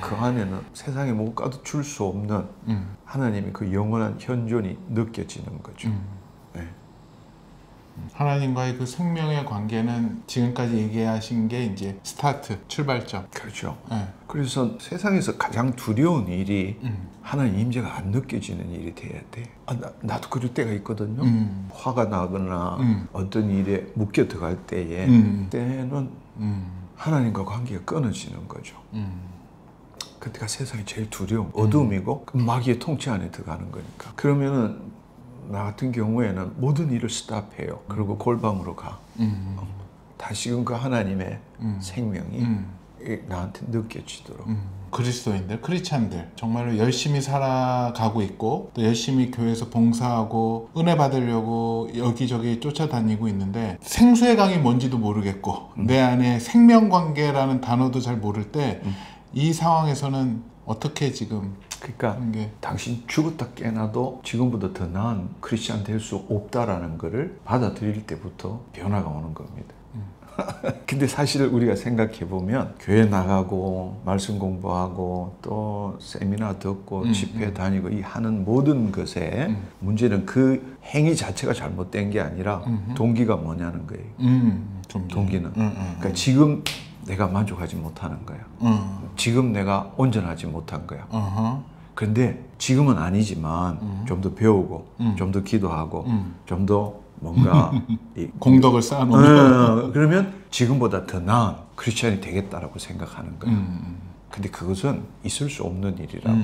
그 안에는 세상에 무엇과도 줄 수 없는 하나님의 그 영원한 현존이 느껴지는 거죠. 하나님과의 그 생명의 관계는 지금까지 얘기하신 게 이제 스타트, 출발점. 그렇죠. 네. 그래서 세상에서 가장 두려운 일이 하나님 임재가 안 느껴지는 일이 돼야 돼. 나도 그럴 때가 있거든요. 화가 나거나 어떤 일에 묶여 들어갈 때에 그때는 하나님과 관계가 끊어지는 거죠. 그때가 세상이 제일 두려움, 어둠이고 마귀의 통치 안에 들어가는 거니까. 그러면은 나 같은 경우에는 모든 일을 스탑해요. 그리고 골방으로 가. 다시금 그 하나님의 생명이 나한테 느껴지도록. 그리스도인들, 크리스찬들 정말로 열심히 살아가고 있고 또 열심히 교회에서 봉사하고 은혜 받으려고 여기저기 쫓아다니고 있는데 생수의 강이 뭔지도 모르겠고 내 안에 생명관계라는 단어도 잘 모를 때 이 상황에서는 어떻게 지금 그러니까 당신 죽었다 깨나도 지금보다 더 나은 크리스찬 될 수 없다라는 것을 받아들일 때부터 변화가 오는 겁니다. 근데 사실 우리가 생각해 보면 교회 나가고 말씀 공부하고 또 세미나 듣고 집회 다니고 이 하는 모든 것에 문제는 그 행위 자체가 잘못된 게 아니라 동기가 뭐냐는 거예요. 동기는 그러니까 지금 내가 만족하지 못하는 거야. 지금 내가 온전하지 못한 거야. 그런데 지금은 아니지만 좀 더 배우고 좀 더 기도하고 좀 더 뭔가 공덕을 쌓아놓으면 그러면 지금보다 더 나은 크리스찬이 되겠다라고 생각하는 거야. 근데 그것은 있을 수 없는 일이라고.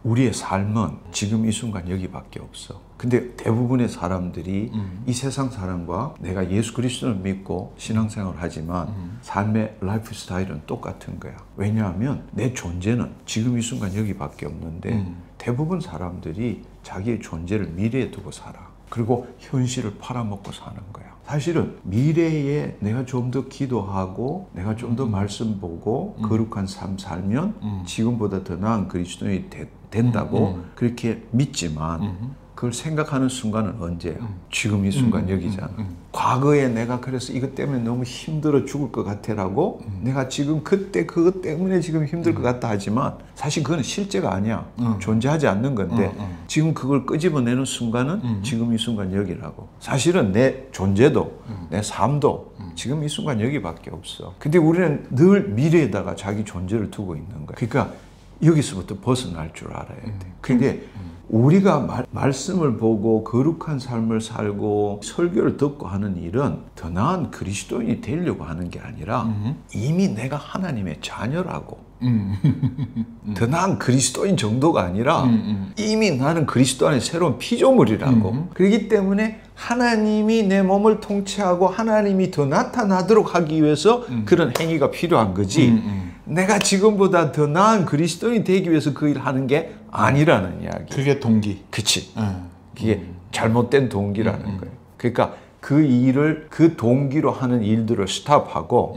우리의 삶은 지금 이 순간 여기밖에 없어. 근데 대부분의 사람들이 이 세상 사람과 내가 예수 그리스도를 믿고 신앙생활을 하지만 삶의 라이프 스타일은 똑같은 거야. 왜냐하면 내 존재는 지금 이 순간 여기밖에 없는데 대부분 사람들이 자기의 존재를 미래에 두고 살아. 그리고 현실을 팔아먹고 사는 거야. 사실은 미래에 내가 좀 더 기도하고 내가 좀 더 말씀 보고 거룩한 삶 살면 지금보다 더 나은 그리스도인이 된다고 그렇게 믿지만 그걸 생각하는 순간은 언제예요? 지금 이 순간 여기잖아. 과거에 내가 그래서 이것 때문에 너무 힘들어 죽을 것 같아라고 내가 지금 그때 그것 때문에 지금 힘들 것 같다 하지만 사실 그건 실제가 아니야. 존재하지 않는 건데 지금 그걸 끄집어내는 순간은 지금 이 순간 여기라고. 사실은 내 존재도 내 삶도 지금 이 순간 여기밖에 없어. 근데 우리는 늘 미래에다가 자기 존재를 두고 있는 거야. 그러니까 여기서부터 벗어날 줄 알아야 돼. 근데 우리가 말씀을 보고 거룩한 삶을 살고 설교를 듣고 하는 일은 더 나은 그리스도인이 되려고 하는 게 아니라 이미 내가 하나님의 자녀라고. 더 나은 그리스도인 정도가 아니라 이미 나는 그리스도 안에 새로운 피조물이라고. 그렇기 때문에 하나님이 내 몸을 통치하고 하나님이 더 나타나도록 하기 위해서 그런 행위가 필요한 거지. 내가 지금보다 더 나은 그리스도인이 되기 위해서 그 일을 하는 게 아니라는 이야기. 그게 동기. 그치. 그게 잘못된 동기라는 거예요. 그러니까 그 일을 그 동기로 하는 일들을 스탑하고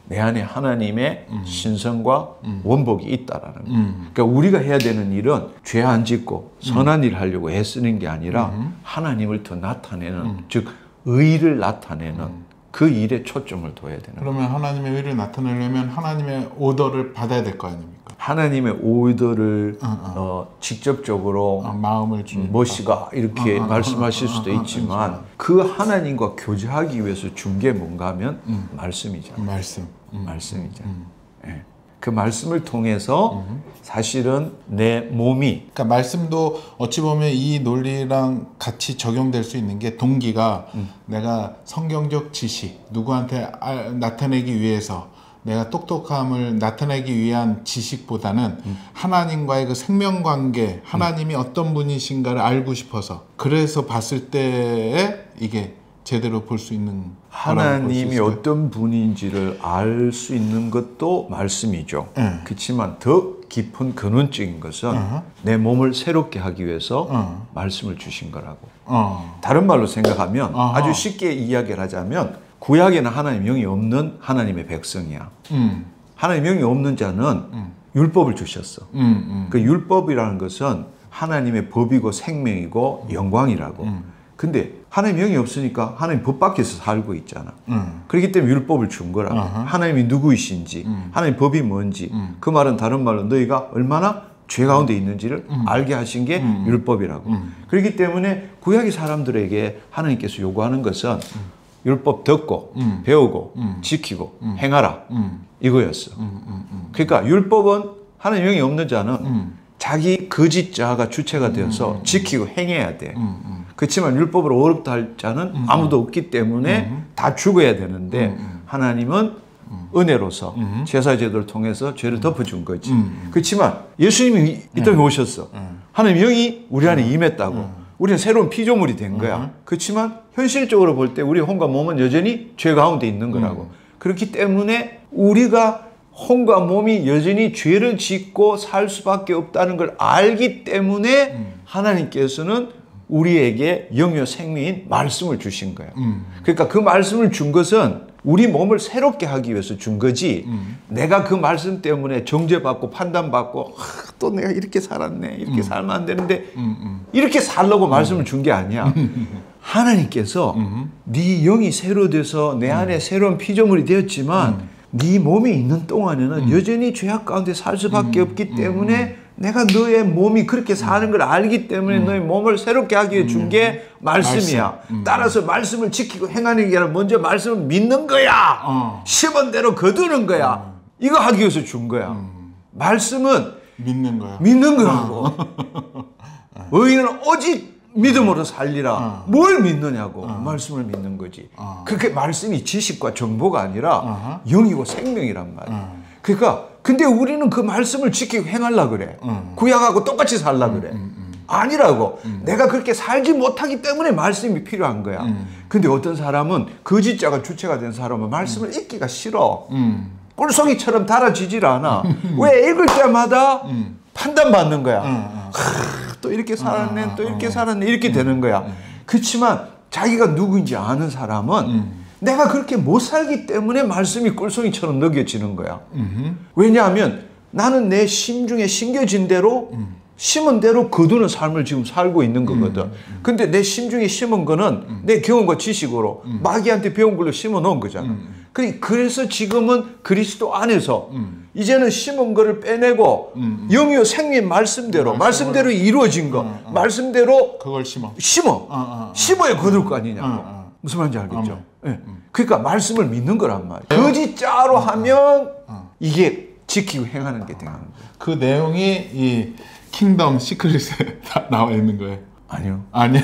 내 안에 하나님의 신성과 원복이 있다라는 거예요. 그러니까 우리가 해야 되는 일은 죄 안 짓고 선한 일을 하려고 애쓰는 게 아니라 하나님을 더 나타내는, 즉 의를 나타내는 그 일에 초점을 둬야 되는 거예요. 그러면 하나님의 의를 나타내려면 하나님의 오더를 받아야 될 거 아닙니까? 하나님의 오더를 직접적으로 마음을 준 머시가 이렇게 말씀하실 수도 있지만 그 하나님과 교제하기 위해서 준 게 뭔가 하면 말씀이잖아요. 말씀이잖아요. 예. 그 말씀을 통해서 사실은 내 몸이, 그러니까 말씀도 어찌 보면 이 논리랑 같이 적용될 수 있는 게 동기가 내가 성경적 지식, 누구한테 나타내기 위해서 내가 똑똑함을 나타내기 위한 지식보다는 하나님과의 그 생명관계, 하나님이 어떤 분이신가를 알고 싶어서, 그래서 봤을 때에 이게 제대로 볼 수 있는, 하나님이 어떤 분인지를 알 수 있는 것도 말씀이죠. 그렇지만 더 깊은 근원적인 것은 내 몸을 새롭게 하기 위해서 말씀을 주신 거라고. 다른 말로 생각하면 아주 쉽게 이야기를 하자면 구약에는 하나님 영이 없는 하나님의 백성이야. 하나님 영이 없는 자는 율법을 주셨어. 그 율법이라는 것은 하나님의 법이고 생명이고 영광이라고. 근데 하나님 영이 없으니까 하나님 법 밖에서 살고 있잖아. 그렇기 때문에 율법을 준 거라고. 하나님이 누구이신지, 하나님 법이 뭔지. 그 말은 다른 말로 너희가 얼마나 죄 가운데 있는지를 알게 하신 게 율법이라고. 그렇기 때문에 구약의 사람들에게 하나님께서 요구하는 것은 율법 듣고 배우고 지키고 행하라 이거였어. 그러니까 율법은 하나님 영이 없는 자는 자기 거짓 자아가 주체가 되어서 지키고 행해야 돼. 그렇지만 율법으로 어렵다 할 자는 아무도 없기 때문에 다 죽어야 되는데 하나님은 은혜로서 제사제도를 통해서 죄를 덮어준 거지. 그렇지만 예수님이 이 땅에 오셨어. 하나님 영이 우리 안에 임했다고. 우리는 새로운 피조물이 된 거야. 그렇지만 현실적으로 볼 때 우리 혼과 몸은 여전히 죄 가운데 있는 거라고. 그렇기 때문에 우리가 혼과 몸이 여전히 죄를 짓고 살 수밖에 없다는 걸 알기 때문에 하나님께서는 우리에게 영요 생명인 말씀을 주신 거예요. 그러니까 그 말씀을 준 것은 우리 몸을 새롭게 하기 위해서 준 거지. 내가 그 말씀 때문에 정죄받고 판단받고 또 내가 이렇게 살았네. 이렇게 살면 안 되는데 이렇게 살려고 말씀을 준 게 아니야. 하나님께서 네 영이 새로 돼서 내 안에 새로운 피조물이 되었지만 네 몸이 있는 동안에는 여전히 죄악 가운데 살 수밖에 없기 때문에 내가 너의 몸이 그렇게 사는 걸 알기 때문에 너의 몸을 새롭게 하기 위해 준 게 말씀이야. 따라서 말씀을 지키고 행하는 게 아니라 먼저 말씀을 믿는 거야. 심은 대로 거두는 거야. 이거 하기 위해서 준 거야. 말씀은 믿는 거야. 믿는 거라고. 의인은 오직 믿음으로 살리라. 뭘 믿느냐고. 말씀을 믿는 거지. 그렇게 말씀이 지식과 정보가 아니라 영이고 생명이란 말이야. 그러니까 근데 우리는 그 말씀을 지키고 행하려고 그래. 구약하고 똑같이 살려고 그래. 아니라고. 내가 그렇게 살지 못하기 때문에 말씀이 필요한 거야. 근데 어떤 사람은 거짓자가 주체가 된 사람은 말씀을 읽기가 싫어. 꿀송이처럼 달아지질 않아. 왜 읽을 때마다 판단받는 거야. 또 이렇게 살았네, 또 이렇게 살았네, 이렇게 되는 거야. 그렇지만 자기가 누구인지 아는 사람은 내가 그렇게 못 살기 때문에 말씀이 꿀송이처럼 느껴지는 거야. 왜냐하면 나는 내 심중에 심겨진 대로 심은 대로 거두는 삶을 지금 살고 있는 거거든. 근데 내 심중에 심은 거는 내 경험과 지식으로 마귀한테 배운 걸로 심어 놓은 거잖아. 그래서 지금은 그리스도 안에서 이제는 심은 거를 빼내고 영이요 생명 말씀대로 이루어진 거 말씀대로 그걸 심어. 심어야 거둘 거 아니냐고. 무슨 말인지 알겠죠? 네. 그러니까 말씀을 믿는 거란 말이에요. 거짓자로 하면 이게 지키고 행하는 게 되는 거예요. 그 내용이 이 킹덤 시크릿에 다 나와 있는 거예요. 아니요. 아니요.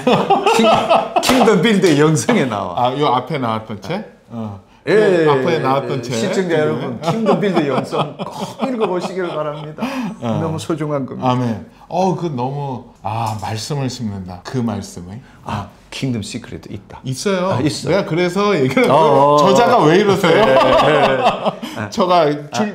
킹덤 빌드의 영성에 나와. 아, 요 앞에 나왔던 책? 예, 앞에 나왔던 책. 시청자 여러분, 킹덤 빌드 영성 꼭 읽어보시길 바랍니다. 너무 소중한 겁니다. 아멘. 그 너무 말씀을 심는다. 그 말씀을. 킹덤 시크릿도 있다. 있어요. 있어요. 내가 그래서 얘기를 저자가 왜 이러세요? 저가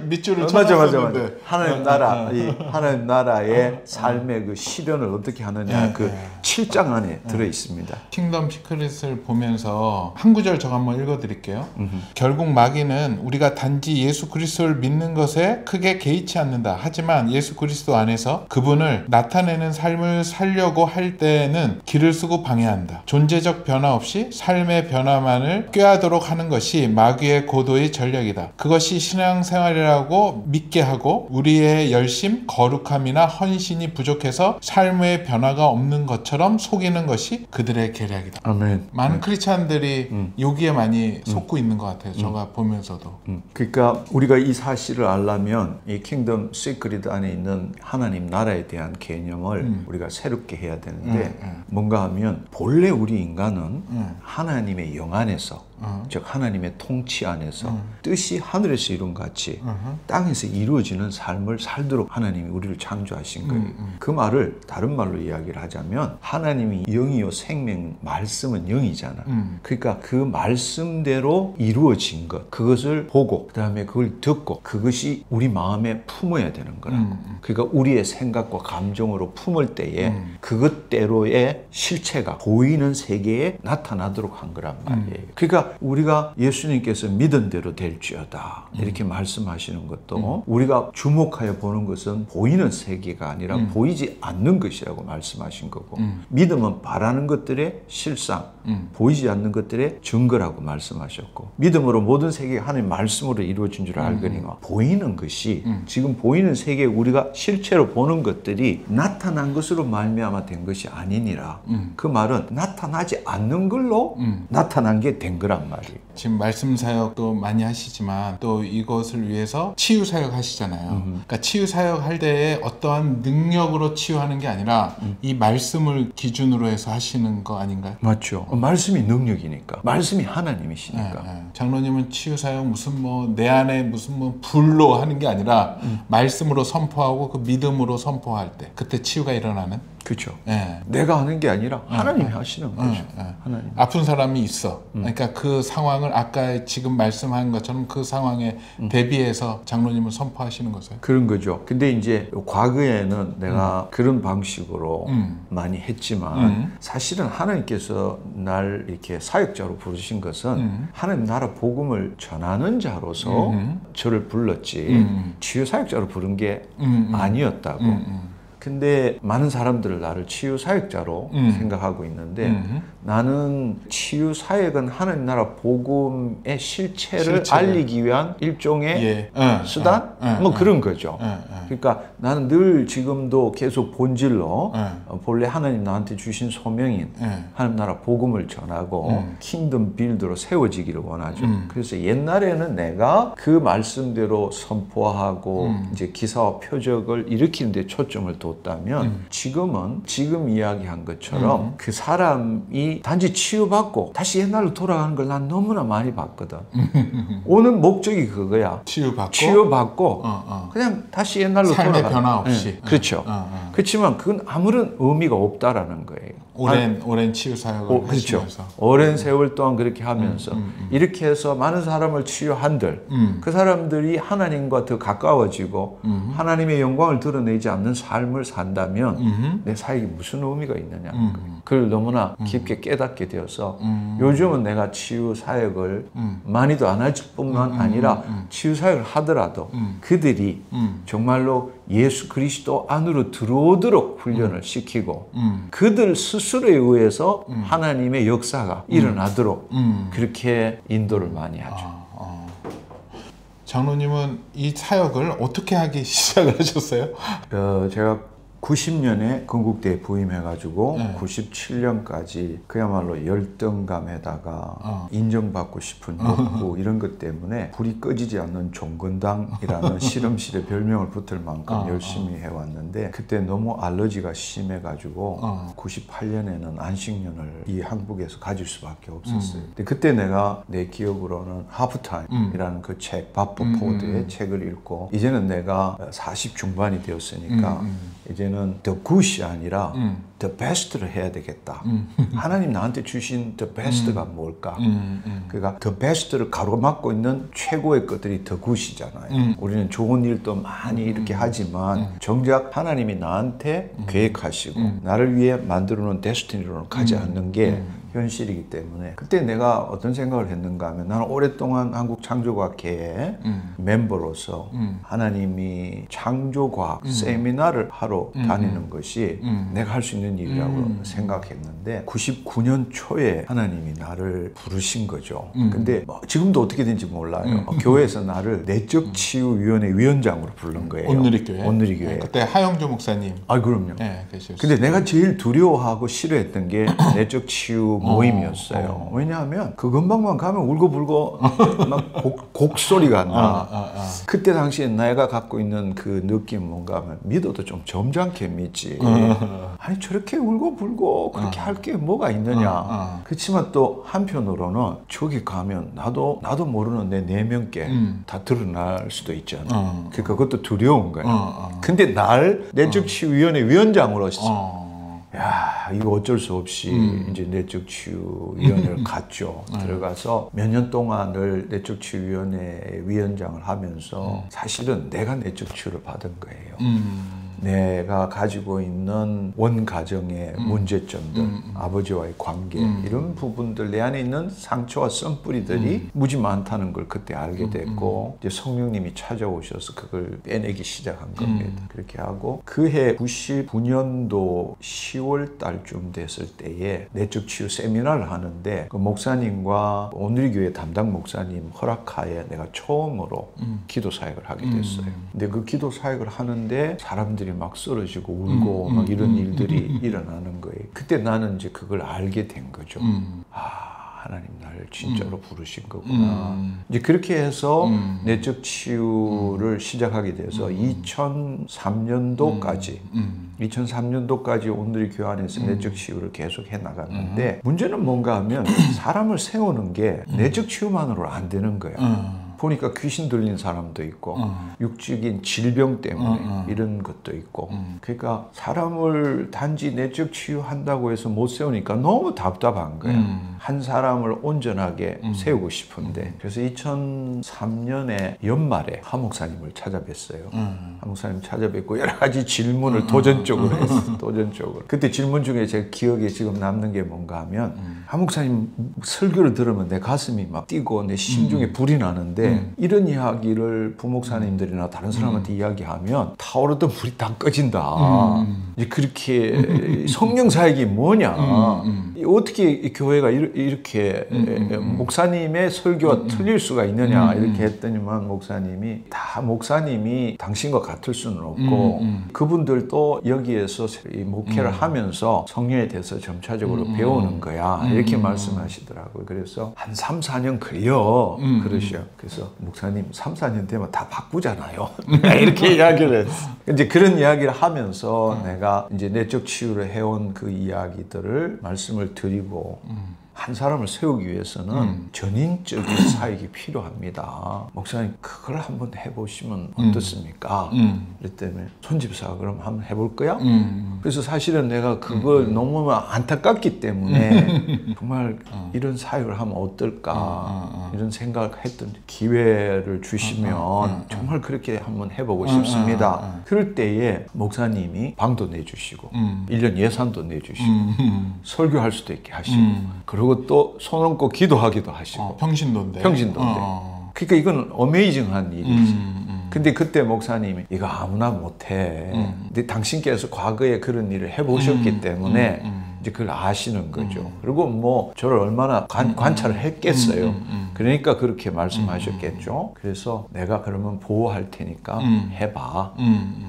밑줄을 쳐놨었는데. 하나님 나라, 이 하나님 나라의 삶의 그 실현을 어떻게 하느냐 그 7장 안에 들어 있습니다. 킹덤 시크릿을 보면서 한 구절 제가 한번 읽어드릴게요. 결국 마귀는 우리가 단지 예수 그리스도를 믿는 것에 크게 개의치 않는다. 하지만 예수 그리스도 안에서 그분을 나타내는 삶을 살려고 할 때에는 길을 쓰고 방해한다. 존재적 변화 없이 삶의 변화만을 꾀하도록 하는 것이 마귀의 고도의 전략이다. 그것이 신앙생활이라고 믿게 하고 우리의 열심, 거룩함이나 헌신이 부족해서 삶의 변화가 없는 것처럼 속이는 것이 그들의 계략이다. 아멘. 많은 크리스찬들이 여기에 많이 속고 있는 것 같아요. 제가 보면서도. 그러니까 우리가 이 사실을 알려면 이 킹덤 시크릿 안에 있는 하나님 나라에 대한 개념을 우리가 새롭게 해야 되는데 뭔가 하면 본래 우리 인간은 하나님의 영 안에서 즉 하나님의 통치 안에서 뜻이 하늘에서 이룬 같이 땅에서 이루어지는 삶을 살도록 하나님이 우리를 창조하신 거예요. 그 말을 다른 말로 이야기를 하자면 하나님이 영이요 생명, 말씀은 영이잖아. 그러니까 그 말씀대로 이루어진 것, 그것을 보고 그 다음에 그걸 듣고 그것이 우리 마음에 품어야 되는 거라고. 그러니까 우리의 생각과 감정으로 품을 때에 그것대로의 실체가 보이는 세계에 나타나도록 한 거란 말이에요. 그러니까 우리가 예수님께서 믿은 대로 될지어다 이렇게 말씀하시는 것도 우리가 주목하여 보는 것은 보이는 세계가 아니라 보이지 않는 것이라고 말씀하신 거고 믿음은 바라는 것들의 실상, 보이지 않는 것들의 증거라고 말씀하셨고 믿음으로 모든 세계가 하나님 말씀으로 이루어진 줄 알거니와 보이는 것이 지금 보이는 세계에 우리가 실체로 보는 것들이 나타난 것으로 말미암아 된 것이 아니니라. 그 말은 나타나지 않는 걸로 나타난 게 된 거란 아니란 말이에요. 지금 말씀 사역도 많이 하시지만 또 이것을 위해서 치유 사역 하시잖아요. 그러니까 치유 사역 할 때에 어떠한 능력으로 치유하는 게 아니라 이 말씀을 기준으로 해서 하시는 거 아닌가요? 맞죠. 말씀이 능력이니까. 말씀이 하나님이시니까. 장로님은 치유 사역 무슨 뭐 내 안에 무슨 뭐 불로 하는 게 아니라 말씀으로 선포하고 그 믿음으로 선포할 때 그때 치유가 일어나는. 그렇죠. 네. 내가 하는 게 아니라 하나님이 하시는 거죠. 하나님. 아픈 사람이 있어. 그러니까 그 상황을 아까 지금 말씀한 것처럼 그 상황에 대비해서 장로님을 선포하시는 거죠. 그런 거죠. 근데 이제 과거에는 내가 그런 방식으로 많이 했지만 사실은 하나님께서 날 이렇게 사역자로 부르신 것은 하나님 나라 복음을 전하는 자로서 저를 불렀지 치유 사역자로 부른 게 아니었다고. 근데 많은 사람들은 나를 치유 사역자로 생각하고 있는데 나는 치유 사역은 하나님 나라 복음의 실체를 알리기 위한 일종의 수단? 뭐 그런 거죠. 그러니까 나는 늘 지금도 계속 본질로 본래 하나님 나한테 주신 소명인 하나님 나라 복음을 전하고 킹덤 빌드로 세워지기를 원하죠. 그래서 옛날에는 내가 그 말씀대로 선포하고 이제 기사와 표적을 일으키는 데 초점을 뒀다면 지금은 지금 이야기한 것처럼 그 사람이 단지 치유받고 다시 옛날로 돌아가는 걸 난 너무나 많이 봤거든. 오는 목적이 그거야. 치유받고 그냥 다시 옛날로 삶의 돌아가는 변화 없이. 네, 그렇죠. 그렇지만 그건 아무런 의미가 없다라는 거예요. 오랜 치유 사역을 그렇죠. 하시면서 오랜 세월 동안 그렇게 하면서 이렇게 해서 많은 사람을 치유한들 그 사람들이 하나님과 더 가까워지고 하나님의 영광을 드러내지 않는 삶을 산다면 내 사역이 무슨 의미가 있느냐 그걸 너무나 깊게 깨닫게 되어서 요즘은 내가 치유 사역을 많이도 안 할 뿐만 아니라 치유 사역을 하더라도 그들이 정말로 예수 그리스도 안으로 들어오도록 훈련을 시키고 그들 스스로에 의해서 하나님의 역사가 일어나도록 그렇게 인도를 많이 하죠. 장로님은 이 사역을 어떻게 하기 시작을 하셨어요? 제가 90년에 건국대에 부임해가지고 97년까지 그야말로 열등감에다가 인정받고 싶은 욕구 이런 것 때문에 불이 꺼지지 않는 종건당이라는 실험실에 별명을 붙을 만큼 열심히 해왔는데 그때 너무 알러지가 심해가지고 98년에는 안식년을 이 한국에서 가질 수밖에 없었어요. 근데 그때 내가 내 기억으로는 하프타임이라는 그 책, 바프 포드의 책을 읽고 이제는 내가 40 중반이 되었으니까 이제는 the good이 아니라 the best를 해야 되겠다. 하나님 나한테 주신 the best가 뭘까? 그러니까 the best를 가로막고 있는 최고의 것들이 the good이잖아요. 우리는 좋은 일도 많이 이렇게 하지만 정작 하나님이 나한테 계획하시고 나를 위해 만들어 놓은 데스티니로는 가지 않는 게 현실이기 때문에 그때 내가 어떤 생각을 했는가 하면 나는 오랫동안 한국창조과학회의 멤버로서 하나님이 창조과학 세미나를 하러 다니는 것이 내가 할 수 있는 일이라고 생각했는데 99년 초에 하나님이 나를 부르신 거죠. 근데 뭐 지금도 어떻게 된지 몰라요. 교회에서 나를 내적치유위원회 위원장으로 부른 거예요. 온누리교회. 온누리교회. 네, 그때 하영조 목사님. 아 그럼요. 네, 계셨어요. 근데 내가 제일 두려워하고 싫어했던 게 내적치유 모임이었어요. 왜냐하면 그 근방만 가면 울고불고 막 곡소리가 나. 그때 당시에 내가 갖고 있는 그 느낌 뭔가 하면 믿어도 좀 점잖게 믿지. 아니 저렇게 울고불고 그렇게 할 게 뭐가 있느냐. 그렇지만 또 한편으로는 저기 가면 나도 모르는 내 내면께 다 드러날 수도 있잖아. 그러니까 그것도 두려운 거야. 근데 날 내적치유위원회 위원장으로 야, 이거 어쩔 수 없이 이제 내적치유위원회를 갔죠. 들어가서 몇 년 동안을 내적치유위원회 위원장을 하면서 사실은 내가 내적치유를 받은 거예요. 내가 가지고 있는 원 가정의 문제점들, 아버지와의 관계 이런 부분들 내 안에 있는 상처와 썬뿌리들이 무지 많다는 걸 그때 알게 됐고 이제 성령님이 찾아오셔서 그걸 빼내기 시작한 겁니다. 그렇게 하고 그해 99년도 10월 달쯤 됐을 때에 내적 치유 세미나를 하는데 그 목사님과 온누리교회 담당 목사님 허락하에 내가 처음으로 기도 사역을 하게 됐어요. 근데 그 기도 사역을 하는데 사람들이 막 쓰러지고 울고 막 이런 일들이 일어나는 거예요. 그때 나는 이제 그걸 알게 된 거죠. 하나님 날 진짜로 부르신 거구나. 이제 그렇게 해서 내적 치유를 시작하게 돼서 2003년도까지 오늘의 교회 안에서 내적 치유를 계속 해 나갔는데 문제는 뭔가 하면 사람을 세우는 게 내적 치유만으로 안 되는 거야. 보니까 귀신 들린 사람도 있고 육적인 질병 때문에 이런 것도 있고 그러니까 사람을 단지 내적 치유한다고 해서 못 세우니까 너무 답답한 거야. 한 사람을 온전하게 세우고 싶은데 그래서 2003년에 연말에 하 목사님을 찾아뵀어요. 하 목사님 찾아뵙고 여러 가지 질문을 도전적으로 했어요. 도전적으로. 그때 질문 중에 제 기억에 지금 남는 게 뭔가 하면 하 목사님 설교를 들으면 내 가슴이 막 뛰고 내 심중에 불이 나는데 이런 이야기를 부목사님들이나 다른 사람한테 이야기하면 타오르던 불이 다 꺼진다. 이제 그렇게 성령 사역이 뭐냐? 어떻게 이 교회가 이렇게 목사님의 설교가 틀릴 수가 있느냐? 이렇게 했더니만 목사님이 다 목사님이 당신과 같을 수는 없고 그분들도 여기에서 이 목회를 하면서 성령에 대해서 점차적으로 배우는 거야. 이렇게 말씀하시더라고요. 그래서 한 3, 4년 걸려. 그러셔. 그래서 목사님 3, 4년 되면 다 바꾸잖아요. 이렇게 이야기를 했어. 이제 그런 이야기를 하면서 내가 이제 내적 치유를 해온 그 이야기들을 말씀을 드리고 한 사람을 세우기 위해서는 전인적인 사역이 필요합니다. 목사님 그걸 한번 해보시면 어떻습니까? 그랬더니 손집사 그럼 한번 해볼 거야? 그래서 사실은 내가 그걸 너무 안타깝기 때문에 정말 이런 사역을 하면 어떨까 이런 생각을 했던 기회를 주시면 정말 그렇게 한번 해보고 싶습니다. 그럴 때에 목사님이 방도 내주시고 1년 예산도 내주시고 설교할 수도 있게 하시고 그리고 또 손 얹고 기도하기도 하시고 평신도인데. 그러니까 이건 어메이징한 일이지. 근데 그때 목사님이 이거 아무나 못해. 근데 당신께서 과거에 그런 일을 해보셨기 때문에 이제 그걸 아시는 거죠. 그리고 뭐 저를 얼마나 관찰을 했겠어요. 그러니까 그렇게 말씀하셨겠죠. 그래서 내가 그러면 보호할 테니까 해봐.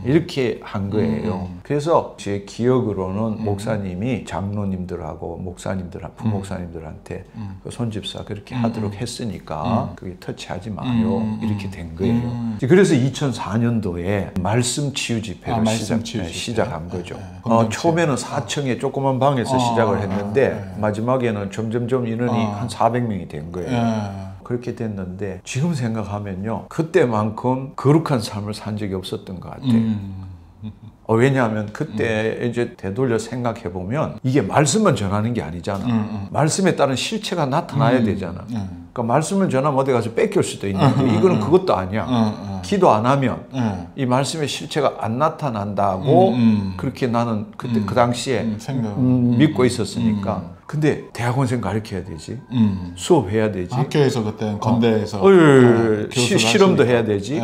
이렇게 한 거예요. 그래서 제 기억으로는 목사님이 장로님들하고 목사님들하고 부목사님들한테 그 손집사 그렇게 하도록 했으니까 그게 터치하지 마요. 이렇게 된 거예요. 그래서 2004년도에 말씀 치유 집회를 시작한 거죠. 처음에는 4층에 조그만 방에서 시작을 했는데 마지막에는 점점점 인원이 한 400명이 된 거예요. 그렇게 됐는데 지금 생각하면요 그때만큼 거룩한 삶을 산 적이 없었던 것 같아요. 왜냐하면 그때 이제 되돌려 생각해 보면 이게 말씀만 전하는 게 아니잖아. 말씀에 따른 실체가 나타나야 되잖아. 그러니까 말씀을 전하면 어디 가서 뺏길 수도 있는데 이거는 그것도 아니야. 기도 안 하면 이 말씀의 실체가 안 나타난다고 그렇게 나는 그때 그 당시에 믿고 있었으니까. 근데 대학원생 가르쳐야 되지. 수업해야 되지. 학교에서 그때는 건대에서 실험도 해야 되지.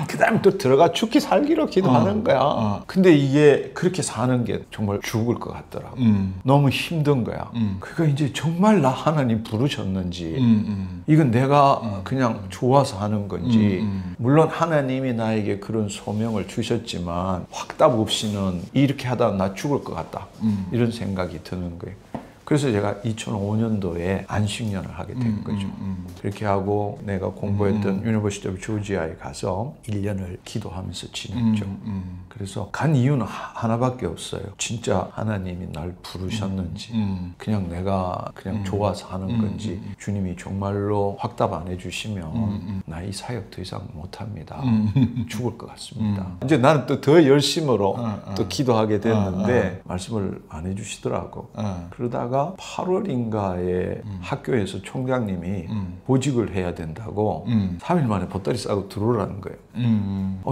그 다음에 또 들어가 죽기 살기로 기도하는 거야. 근데 이게 그렇게 사는 게 정말 죽을 것 같더라고. 너무 힘든 거야. 그러니까 이제 정말 나 하나님 부르셨는지 이건 내가 그냥 좋아서 하는 건지 물론 하나님이 나에게 그런 소명을 주셨지만 확답 없이는 이렇게 하다 나 죽을 것 같다. 이런 생각이 드는 거예요. 그래서 제가 2005년도에 안식년을 하게 된 거죠. 그렇게 하고 내가 공부했던 유니버시티 오브 조지아에 가서 1년을 기도하면서 지냈죠. 그래서 간 이유는 하나밖에 없어요. 진짜 하나님이 날 부르셨는지 그냥 내가 그냥 좋아서 하는 건지 주님이 정말로 확답 안 해주시면 나 이 사역 더 이상 못합니다. 죽을 것 같습니다. 이제 나는 또 더 열심으로 또 기도하게 됐는데 말씀을 안 해주시더라고. 그러다가 8월인가에 학교에서 총장님이 보직을 해야 된다고 3일 만에 보따리 싸고 들어오라는 거예요.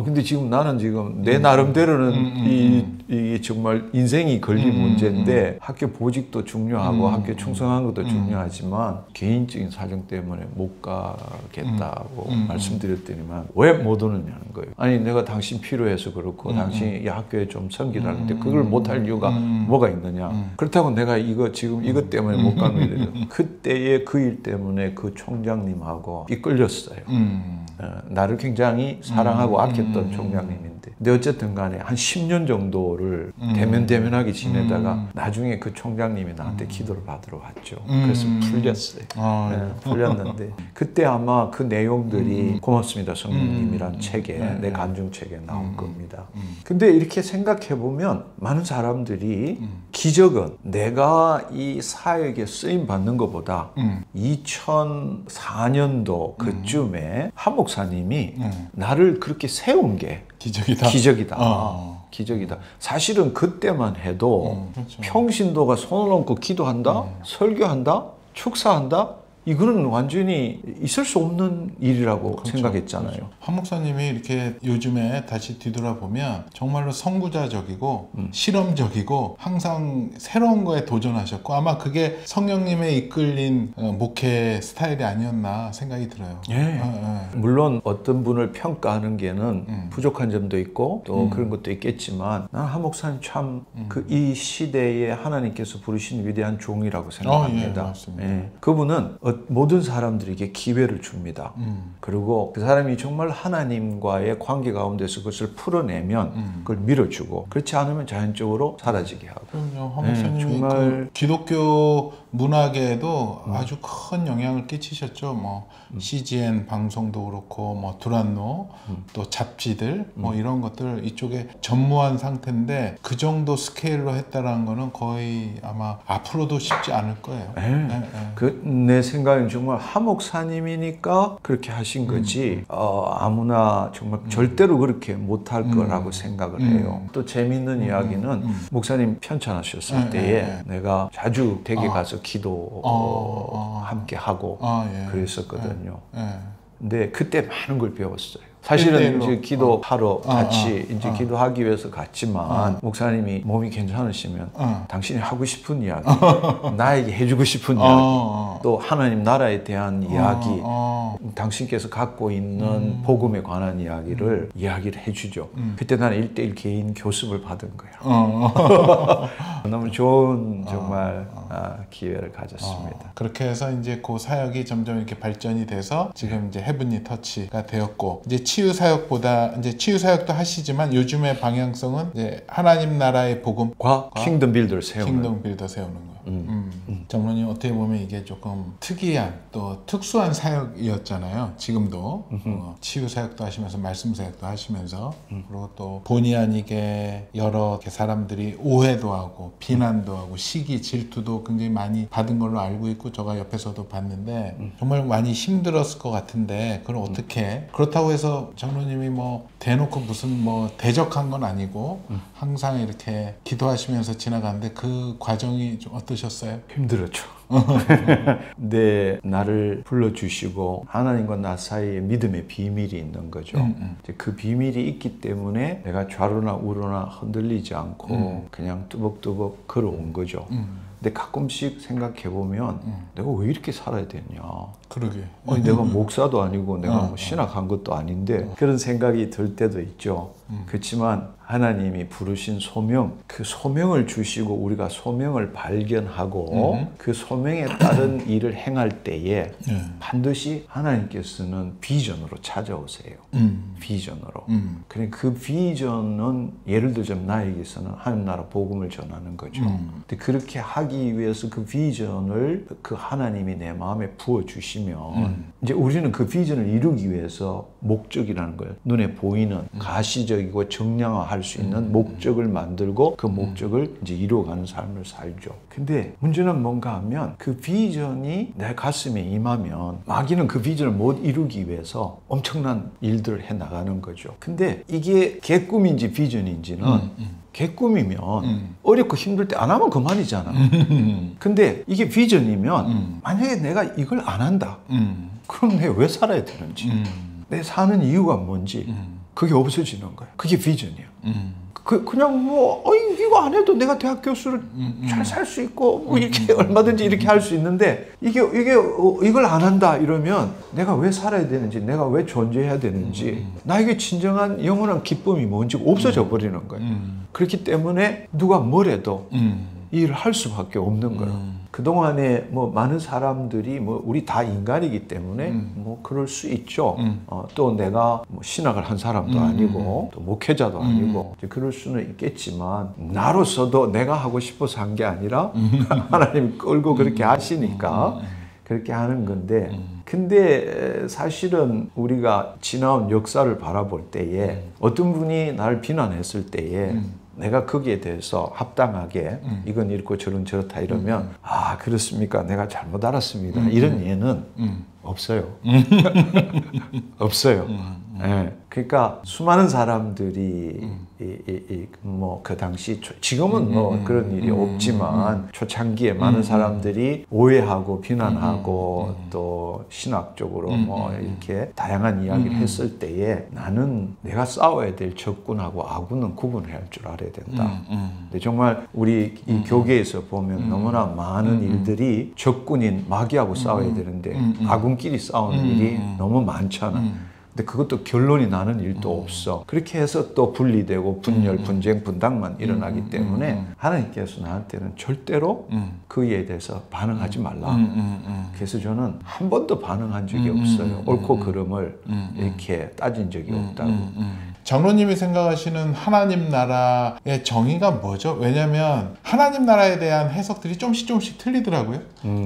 근데 지금 나는 지금 내 나름대로는 이게 정말 인생이 걸린 문제인데 학교 보직도 중요하고 학교 충성한 것도 중요하지만 개인적인 사정 때문에 못 가겠다고 말씀드렸더니만 왜 못 오느냐는 거예요. 아니 내가 당신 필요해서 그렇고 당신이 이 학교에 좀 섬기라는데 그걸 못할 이유가 뭐가 있느냐. 그렇다고 내가 이거 지금 이것 때문에 못 가는 거예요. 그때의 그 일 때문에 그 총장님하고 이끌렸어요. 나를 굉장히 사랑하고 아꼈던 총장님인데 돼. 근데 어쨌든 간에 한 10년 정도를 대면대면하게 지내다가 나중에 그 총장님이 나한테 기도를 받으러 왔죠. 그래서 풀렸어요. 네, 풀렸는데 그때 아마 그 내용들이 고맙습니다 성령님이란 책에 내 간증책에 나온 겁니다. 근데 이렇게 생각해보면 많은 사람들이 기적은 내가 이 사역에 쓰임 받는 것보다 2004년도 그쯤에 한 목사님이 나를 그렇게 세운 게 기적이다. 기적이다. 사실은 그때만 해도 그렇죠. 평신도가 손을 얹고 기도한다, 설교한다, 축사한다. 이거는 완전히 있을 수 없는 일이라고 그렇죠. 생각했잖아요. 그렇죠. 한 목사님이 이렇게 요즘에 다시 뒤돌아보면 정말로 선구자적이고 실험적이고 항상 새로운 거에 도전하셨고 아마 그게 성령님의 이끌린 목회 스타일이 아니었나 생각이 들어요. 물론 어떤 분을 평가하는 게는 부족한 점도 있고 또 그런 것도 있겠지만 나는 한 목사님 참 그 이 시대에 하나님께서 부르신 위대한 종이라고 생각합니다. 맞습니다. 그분은 모든 사람들에게 기회를 줍니다. 그리고 그 사람이 정말 하나님과의 관계 가운데서 그것을 풀어내면 그걸 밀어주고 그렇지 않으면 자연적으로 사라지게 하고. 그럼요. 한 목사님이 정말 그 기독교 문학에도 아주 큰 영향을 끼치셨죠. 뭐 CGN 방송도 그렇고 뭐 두란노 또 잡지들 뭐 이런 것들 이쪽에 전무한 상태인데 그 정도 스케일로 했다라는 거는 거의 아마 앞으로도 쉽지 않을 거예요. 내 생각엔 정말 한 목사님이니까 그렇게 하신 거지 아무나 정말 절대로 그렇게 못할 거라고 생각을 해요. 또 재미있는 이야기는 목사님 편찬하셨을 때에 내가 자주 댁에 가서 기도 함께 하고 그랬었거든요. 근데 그때 많은 걸 배웠어요. 사실은 이제 기도하러 같이 이제 기도하기 위해서 갔지만 목사님이 몸이 괜찮으시면 당신이 하고 싶은 이야기, 나에게 해주고 싶은 이야기, 또 하나님 나라에 대한 이야기, 당신께서 갖고 있는 복음에 관한 이야기를 이야기를 해주죠. 그때 나는 1:1 개인 교습을 받은 거예요. 너무 좋은 정말 기회를 가졌습니다. 그렇게 해서 이제 그 사역이 점점 이렇게 발전이 돼서 지금 이제 헤븐리 터치가 되었고 이제 치유 사역보다 이제 치유 사역도 하시지만 요즘의 방향성은 이제 하나님 나라의 복음과 킹덤 빌더를 세우는. 킹덤 빌더 세우는 거. 장로님 어떻게 보면 이게 조금 특이한 또 특수한 사역이었잖아요. 지금도 치유 사역도 하시면서 말씀 사역도 하시면서 그리고 또 본의 아니게 여러 사람들이 오해도 하고 비난도 하고 시기 질투도 굉장히 많이 받은 걸로 알고 있고 제가 옆에서도 봤는데 정말 많이 힘들었을 것 같은데 그걸 어떻게 그렇다고 해서 장로님이 뭐 대놓고 무슨 뭐 대적한 건 아니고 항상 이렇게 기도하시면서 지나가는데 그 과정이 좀 어떠셨어요? 힘들었죠. 근데 나를 불러주시고 하나님과 나 사이에 믿음의 비밀이 있는 거죠. 그 비밀이 있기 때문에 내가 좌로나 우로나 흔들리지 않고 그냥 뚜벅뚜벅 걸어온 거죠. 근데 가끔씩 생각해보면 내가 왜 이렇게 살아야 되냐. 그러게. 아니, 내가 목사도 아니고 내가 뭐 신학한 것도 아닌데 그런 생각이 들 때도 있죠. 그렇지만 하나님이 부르신 소명, 그 소명을 주시고 우리가 소명을 발견하고 그 소명에 따른 일을 행할 때에 반드시 하나님께서는 비전으로 찾아오세요. 비전으로. 그래 그 비전은 예를 들자면 나에게서는 하나님 나라 복음을 전하는 거죠. 근데 그렇게 하기 위해서 그 비전을 그 하나님이 내 마음에 부어 주시면 이제 우리는 그 비전을 이루기 위해서 목적이라는 거예요. 눈에 보이는 가시적이고 정량화할 수 있는 목적을 만들고 그 목적을 이제 이루어가는 삶을 살죠. 근데 문제는 뭔가 하면 그 비전이 내 가슴에 임하면 마귀는 그 비전을 못 이루기 위해서 엄청난 일들을 해 나가는 거죠. 근데 이게 개꿈인지 비전인지는 개꿈이면 어렵고 힘들 때 안 하면 그만이잖아. 근데 이게 비전이면 만약에 내가 이걸 안 한다. 그럼 내가 왜 살아야 되는지 내 사는 이유가 뭔지 그게 없어지는 거야. 그게 비전이야. 그냥 뭐 이거 안 해도 내가 대학 교수를 잘 살 수 있고 뭐 이렇게 얼마든지 이렇게 할 수 있는데 이걸 안 한다 이러면 내가 왜 살아야 되는지 내가 왜 존재해야 되는지 나에게 진정한 영원한 기쁨이 뭔지 없어져 버리는 거예요. 그렇기 때문에 누가 뭐래도 이 일을 할 수밖에 없는 거예요. 그동안에 뭐 많은 사람들이 뭐 우리 다 인간이기 때문에 뭐 그럴 수 있죠. 또 내가 뭐 신학을 한 사람도 아니고 또 목회자도 아니고 이제 그럴 수는 있겠지만 나로서도 내가 하고 싶어서 한 게 아니라 하나님이 끌고 그렇게 하시니까 그렇게 하는 건데 근데 사실은 우리가 지나온 역사를 바라볼 때에 어떤 분이 나를 비난했을 때에 내가 거기에 대해서 합당하게 이건 이렇고 저런 저렇다 이러면 아 그렇습니까? 내가 잘못 알았습니다. 이런 예는 없어요. 없어요. 네. 그러니까 수많은 사람들이 뭐 그 당시 지금은 뭐 그런 일이 없지만 초창기에 많은 사람들이 오해하고 비난하고 또 신학적으로 뭐 이렇게 다양한 이야기를 했을 때에 나는 내가 싸워야 될 적군하고 아군은 구분해야 할 줄 알아야 된다. 근데 정말 우리 이 교계에서 보면 너무나 많은 일들이 적군인 마귀하고 싸워야 되는데 아군끼리 싸우는 일이 너무 많잖아. 근데 그것도 결론이 나는 일도 없어. 그렇게 해서 또 분리되고 분열, 분쟁, 분당만 일어나기 때문에 하나님께서 나한테는 절대로 그 일에 대해서 반응하지 말라. 그래서 저는 한 번도 반응한 적이 없어요. 옳고 그름을 이렇게 따진 적이 없다고. 장로님이 생각하시는 하나님 나라의 정의가 뭐죠? 왜냐하면 하나님 나라에 대한 해석들이 조금씩 틀리더라고요.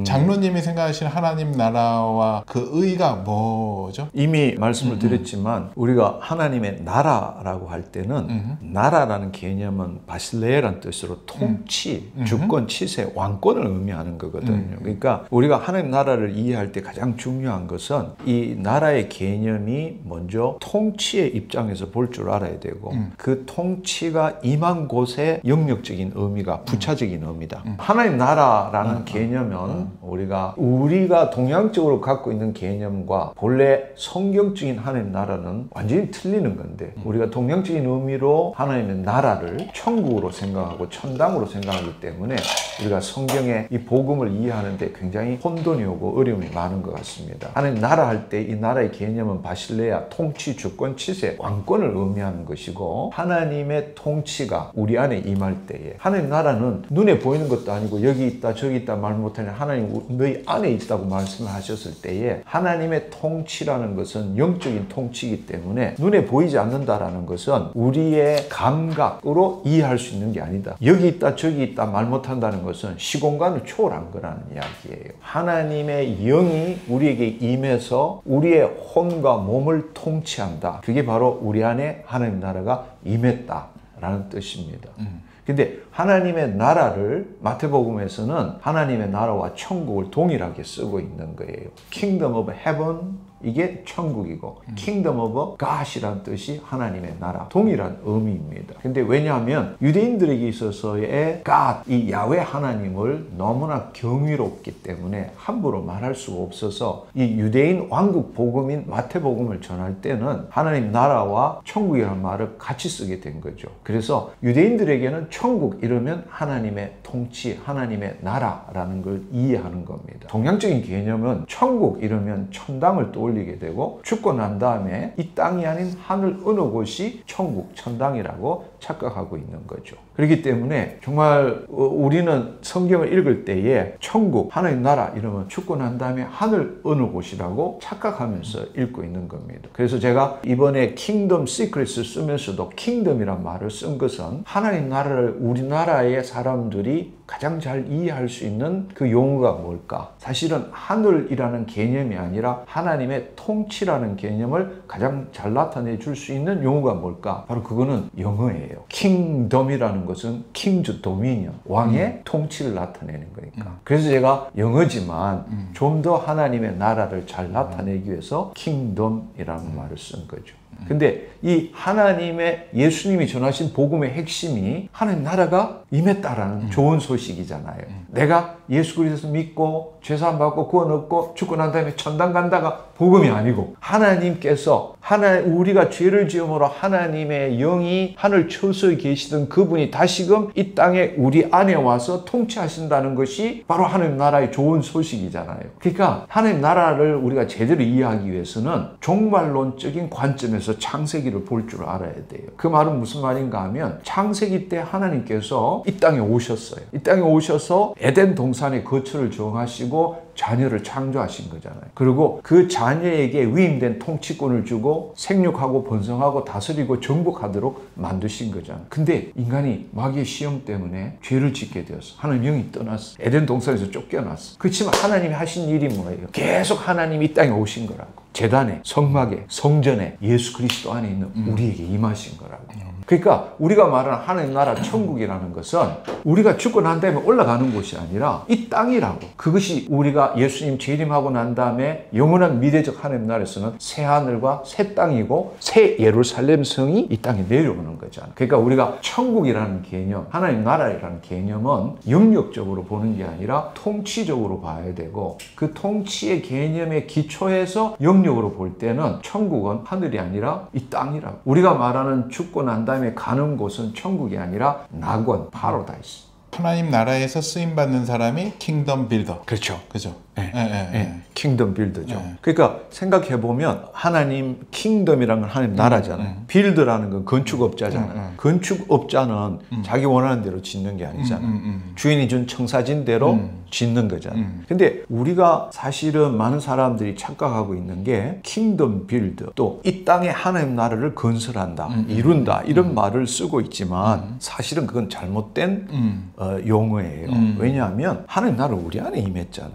장로님이 생각하시는 하나님 나라와 그 의의가 뭐죠? 이미 말씀을 드렸지만 우리가 하나님의 나라라고 할 때는 나라라는 개념은 바실레라는 뜻으로 통치, 주권, 치세, 왕권을 의미하는 거거든요. 그러니까 우리가 하나님 나라를 이해할 때 가장 중요한 것은 이 나라의 개념이 먼저 통치의 입장에서 볼 줄 알아야 되고 그 통치가 임한 곳의 영역적인 의미가 부차적인 의미다. 하나님 나라라는 개념은 우리가 동양적으로 갖고 있는 개념과 본래 성경적인 하나님 나라는 완전히 틀리는 건데 우리가 동양적인 의미로 하나님의 나라를 천국으로 생각하고 천당으로 생각하기 때문에 우리가 성경의 이 복음을 이해하는데 굉장히 혼돈이 오고 어려움이 많은 것 같습니다. 하나님 나라 할 때 이 나라의 개념은 바실레아, 통치, 주권, 치세, 왕권을 의미하는 것이고 하나님의 통치가 우리 안에 임할 때에 하나님 나라는 눈에 보이는 것도 아니고 여기 있다 저기 있다 말 못하는 하나님 너희 안에 있다고 말씀을 하셨을 때에 하나님의 통치라는 것은 영적인 통치이기 때문에 눈에 보이지 않는다라는 것은 우리의 감각으로 이해할 수 있는 게 아니다. 여기 있다 저기 있다 말 못한다는 것은 시공간을 초월한 거라는 이야기예요. 하나님의 영이 우리에게 임해서 우리의 혼과 몸을 통치한다. 그게 바로 우리 안에 하나님 나라가 임했다라는 뜻입니다. 근데 하나님의 나라를 마태복음에서는 하나님의 나라와 천국을 동일하게 쓰고 있는 거예요. Kingdom of Heaven 이게 천국이고 Kingdom of God이란 뜻이 하나님의 나라 동일한 의미입니다. 근데 왜냐하면 유대인들에게 있어서의 God 이 야훼 하나님을 너무나 경이롭기 때문에 함부로 말할 수가 없어서 이 유대인 왕국 복음인 마태복음을 전할 때는 하나님 나라와 천국이라는 말을 같이 쓰게 된 거죠. 그래서 유대인들에게는 천국 이러면 하나님의 통치, 하나님의 나라라는 걸 이해하는 겁니다. 동양적인 개념은 천국 이러면 천당을 떠올리게 되고 죽고 난 다음에 이 땅이 아닌 하늘 어느 곳이 천국, 천당이라고 착각하고 있는 거죠. 그렇기 때문에 정말 우리는 성경을 읽을 때에 천국, 하나님 나라 이러면 죽고 난 다음에 하늘 어느 곳이라고 착각하면서 읽고 있는 겁니다. 그래서 제가 이번에 킹덤 시크릿을 쓰면서도 킹덤이란 말을 쓴 것은 하나님 나라를 우리나라의 사람들이 가장 잘 이해할 수 있는 그 용어가 뭘까? 사실은 하늘이라는 개념이 아니라 하나님의 통치라는 개념을 가장 잘 나타내 줄 수 있는 용어가 뭘까? 바로 그거는 영어예요. 킹덤이라는 것은 킹즈 도미니언, 왕의 통치를 나타내는 거니까. 그래서 제가 영어지만 좀 더 하나님의 나라를 잘 나타내기 위해서 킹덤이라는 말을 쓴 거죠. 근데 이 하나님의 예수님이 전하신 복음의 핵심이 하나님 나라가 임했다라는 좋은 소식이잖아요. 내가 예수 그리스도 믿고 죄사함 받고 구원 얻고 죽고 난 다음에 천당 간다가 복음이 아니고 하나님께서 우리가 죄를 지음으로 하나님의 영이 하늘 처소에 계시던 그분이 다시금 이 땅에 우리 안에 와서 통치하신다는 것이 바로 하나님 나라의 좋은 소식이잖아요. 그러니까 하나님 나라를 우리가 제대로 이해하기 위해서는 종말론적인 관점에서 창세기를 볼 줄 알아야 돼요. 그 말은 무슨 말인가 하면 창세기 때 하나님께서 이 땅에 오셨어요. 이 땅에 오셔서 에덴 동산의 거처를 정하시고 자녀를 창조하신 거잖아요. 그리고 그 자녀에게 위임된 통치권을 주고 생육하고 번성하고 다스리고 정복하도록 만드신 거잖아요. 근데 인간이 마귀의 시험 때문에 죄를 짓게 되었어. 하나님 영이 떠났어. 에덴 동산에서 쫓겨났어. 그렇지만 하나님이 하신 일이 뭐예요? 계속 하나님이 이 땅에 오신 거라고. 제단에, 성막에, 성전에 예수 그리스도 안에 있는 우리에게 임하신 거라고. 그러니까 우리가 말하는 하나님 나라 천국이라는 것은 우리가 죽고 난 다음에 올라가는 곳이 아니라 이 땅이라고. 그것이 우리가 예수님 재림하고 난 다음에 영원한 미래적 하나님 나라에서는 새 하늘과 새 땅이고 새 예루살렘 성이 이 땅에 내려오는 거잖아. 그러니까 우리가 천국이라는 개념, 하나님 나라라는 개념은 영역적으로 보는 게 아니라 통치적으로 봐야 되고 그 통치의 개념의 기초에서 영역으로 볼 때는 천국은 하늘이 아니라 이 땅이라고. 우리가 말하는 죽고 난 다음에 가는 곳은 천국이 아니라 낙원, 파라다이스. 하나님 나라에서 쓰임 받는 사람이 킹덤 빌더. 그렇죠. 그죠? 킹덤 빌더죠. 그러니까 생각해 보면 하나님 킹덤이라는 건 하나님 나라잖아요. 빌더라는 건 건축업자잖아요. 건축업자는 자기 원하는 대로 짓는 게 아니잖아요. 주인이 준 청사진대로 짓는 거잖아요. 근데 우리가 사실은 많은 사람들이 착각하고 있는 게 킹덤 빌더, 또 이 땅에 하나님 나라를 건설한다, 이룬다 이런 말을 쓰고 있지만 사실은 그건 잘못된 용어예요. 왜냐하면 하나님 나라는 우리 안에 임했잖아.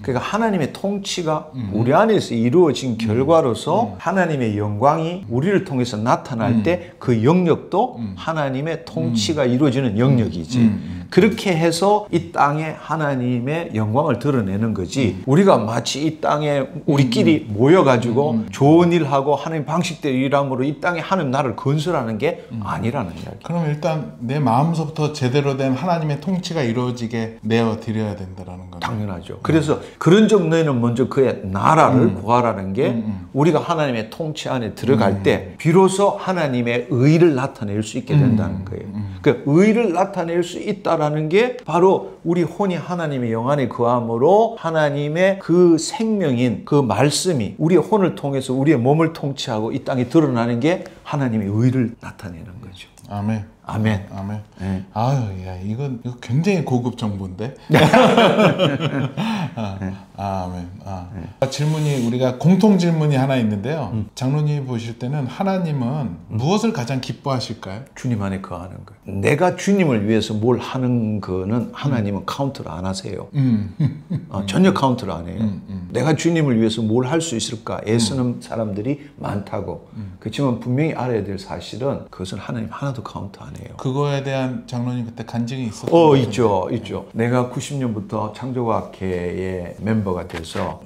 그러니까 하나님의 통치가 우리 안에서 이루어진 결과로서 하나님의 영광이 우리를 통해서 나타날 때 그 영역도 하나님의 통치가 이루어지는 영역이지. 그렇게 해서 이 땅에 하나님의 영광을 드러내는 거지. 우리가 마치 이 땅에 우리끼리 모여가지고 좋은 일하고 하나님 방식대로 일함으로 이 땅에 하나님 나라를 건설하는 게 아니라는 이야기. 그럼 일단 내 마음서부터 제대로 된 하나님의 통치가 이루어지게 내어드려야 된다는 거죠. 당연하죠. 그래서 그런 점에는 먼저 그의 나라를 구하라는 게 우리가 하나님의 통치 안에 들어갈 때 비로소 하나님의 의를 나타낼 수 있게 된다는 거예요. 그 의를 나타낼 수 있다라는 게 바로 우리 혼이 하나님의 영 안에 거함으로 하나님의 그 생명인 그 말씀이 우리 혼을 통해서 우리의 몸을 통치하고 이 땅에 드러나는 게 하나님의 의를 나타내는 거죠. 아멘. 아멘. 아멘. 네. 아유, 야, 이거 굉장히 고급 정보인데. 아멘. 질문이 우리가 공통 질문이 하나 있는데요. 장로님이 보실 때는 하나님은 무엇을 가장 기뻐하실까요? 주님 안에 거하는 거예요. 내가 주님을 위해서 뭘 하는 거는 하나님은 카운트를 안 하세요. 전혀 카운트를 안 해요. 내가 주님을 위해서 뭘 할 수 있을까 애쓰는 사람들이 많다고. 그렇지만 분명히 알아야 될 사실은 그것은 하나님 하나도 카운트 안 해요. 그거에 대한 장로님 그때 간증이 있었어요? 있죠. 내가 90년부터 창조과학회의 멤버가 돼서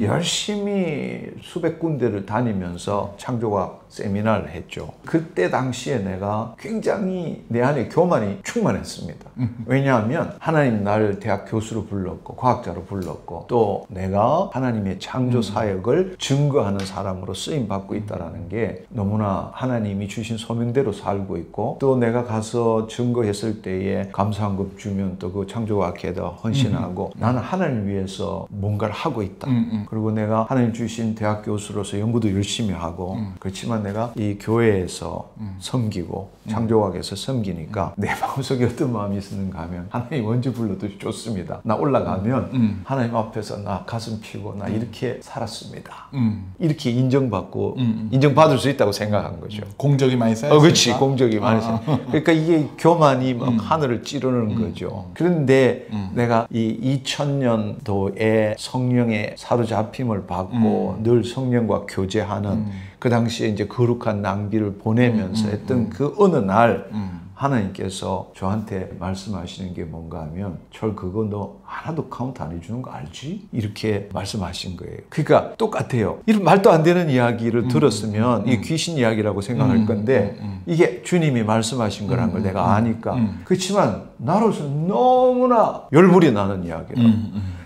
열심히 수백 군데를 다니면서 창조과학 세미나를 했죠. 그때 당시에 내가 굉장히 내 안에 교만이 충만했습니다. 왜냐하면 하나님 나를 대학 교수로 불렀고 과학자로 불렀고 또 내가 하나님의 창조 사역을 증거하는 사람으로 쓰임받고 있다는 게 너무나 하나님이 주신 소명대로 살고 있고 또 내가 가서 증거했을 때에 감사한급 주면 또 그 창조과학회에다 헌신하고 나는 하나님을 위해서 뭔가를 하고 있다. 그리고 내가 하나님 주신 대학 교수로서 연구도 열심히 하고 그렇지만 내가 이 교회에서 섬기고 창조학에서 섬기니까 내 마음속에 어떤 마음이 있었는가 하면 하나님 언제 불러도 좋습니다. 나 올라가면 하나님 앞에서 나 가슴 피고 나 이렇게 살았습니다. 이렇게 인정받고 인정받을 수 있다고 생각한 거죠. 공적이 많이 쌓였으니까. 그렇지. 공적이 많이 쌓였. 그러니까 이게 교만이 막 하늘을 찌르는 거죠. 그런데 내가 이 2000년도에 성령의 사로잡힘을 받고 늘 성령과 교제하는 그 당시에 이제 거룩한 낭비를 보내면서 했던 그 어느 날 하나님께서 저한테 말씀하시는 게 뭔가 하면 철 그거 너 하나도 카운트 안 해주는 거 알지? 이렇게 말씀하신 거예요. 그러니까 똑같아요. 이런 말도 안 되는 이야기를 들었으면 이게 귀신 이야기라고 생각할 건데 이게 주님이 말씀하신 거란 걸 내가 아니까 그렇지만 나로서 너무나 열불이 나는 이야기라고.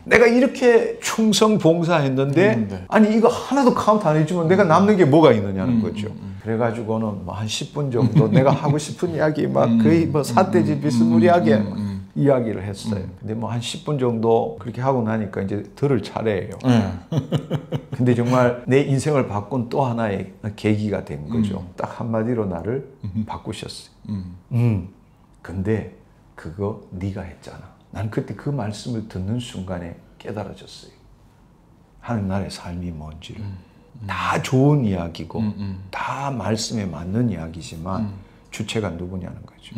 내가 이렇게 충성 봉사했는데 아니 이거 하나도 카운트 안 해주면 내가 남는 게 뭐가 있느냐는 거죠. 그래가지고는 뭐 한 10분 정도 내가 하고 싶은 이야기 막 거의 뭐 사태지 비스무리하게 이야기를 했어요. 근데 뭐 한 10분 정도 그렇게 하고 나니까 이제 들을 차례예요. 근데 정말 내 인생을 바꾼 또 하나의 계기가 된 거죠. 딱 한마디로 나를 바꾸셨어요. 근데 그거 네가 했잖아. 난 그때 그 말씀을 듣는 순간에 깨달아졌어요. 하나님 나라의 삶이 뭔지를. 다 좋은 이야기고 다 말씀에 맞는 이야기지만 주체가 누구냐는 거죠.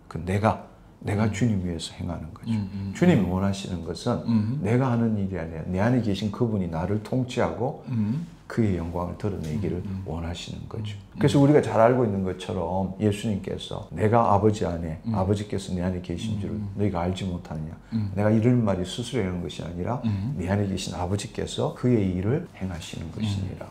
그 내가 주님 위해서 행하는 거죠. 주님이 원하시는 것은 내가 하는 일이 아니라 내 안에 계신 그분이 나를 통치하고 그의 영광을 드러내기를 원하시는 거죠. 그래서 우리가 잘 알고 있는 것처럼 예수님께서 내가 아버지 안에 아버지께서 내 안에 계신 줄 너희가 알지 못하느냐. 내가 이런 말이 스스로 하는 것이 아니라 내 안에 계신 아버지께서 그의 일을 행하시는 것이니라.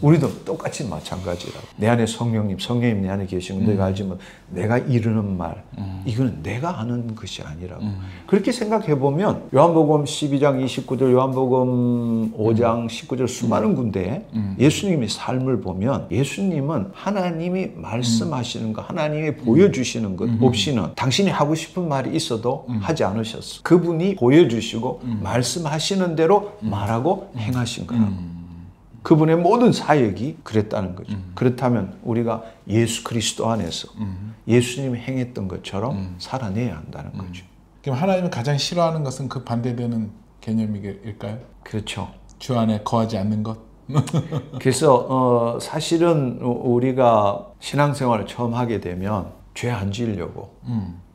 우리도 똑같이 마찬가지라고. 내 안에 성령님 내 안에 계신 걸 너희가 알지 못. 내가 이르는 말 이거는 내가 하는 것이 아니라고. 그렇게 생각해 보면 요한복음 12장 29절, 요한복음 5장 19절 수많은 군데에 예수님의 삶을 보면 예수님은 하나님이 말씀하시는 것, 하나님이 보여주시는 것 없이는 당신이 하고 싶은 말이 있어도 하지 않으셨어. 그분이 보여주시고 말씀하시는 대로 말하고 행하신 거라고. 그분의 모든 사역이 그랬다는 거죠. 그렇다면 우리가 예수 그리스도 안에서 예수님이 행했던 것처럼 살아내야 한다는 거죠. 그럼 하나님이 가장 싫어하는 것은 그 반대되는 개념일까요? 그렇죠. 주 안에 거하지 않는 것? 그래서 사실은 우리가 신앙생활을 처음 하게 되면 죄 안 지으려고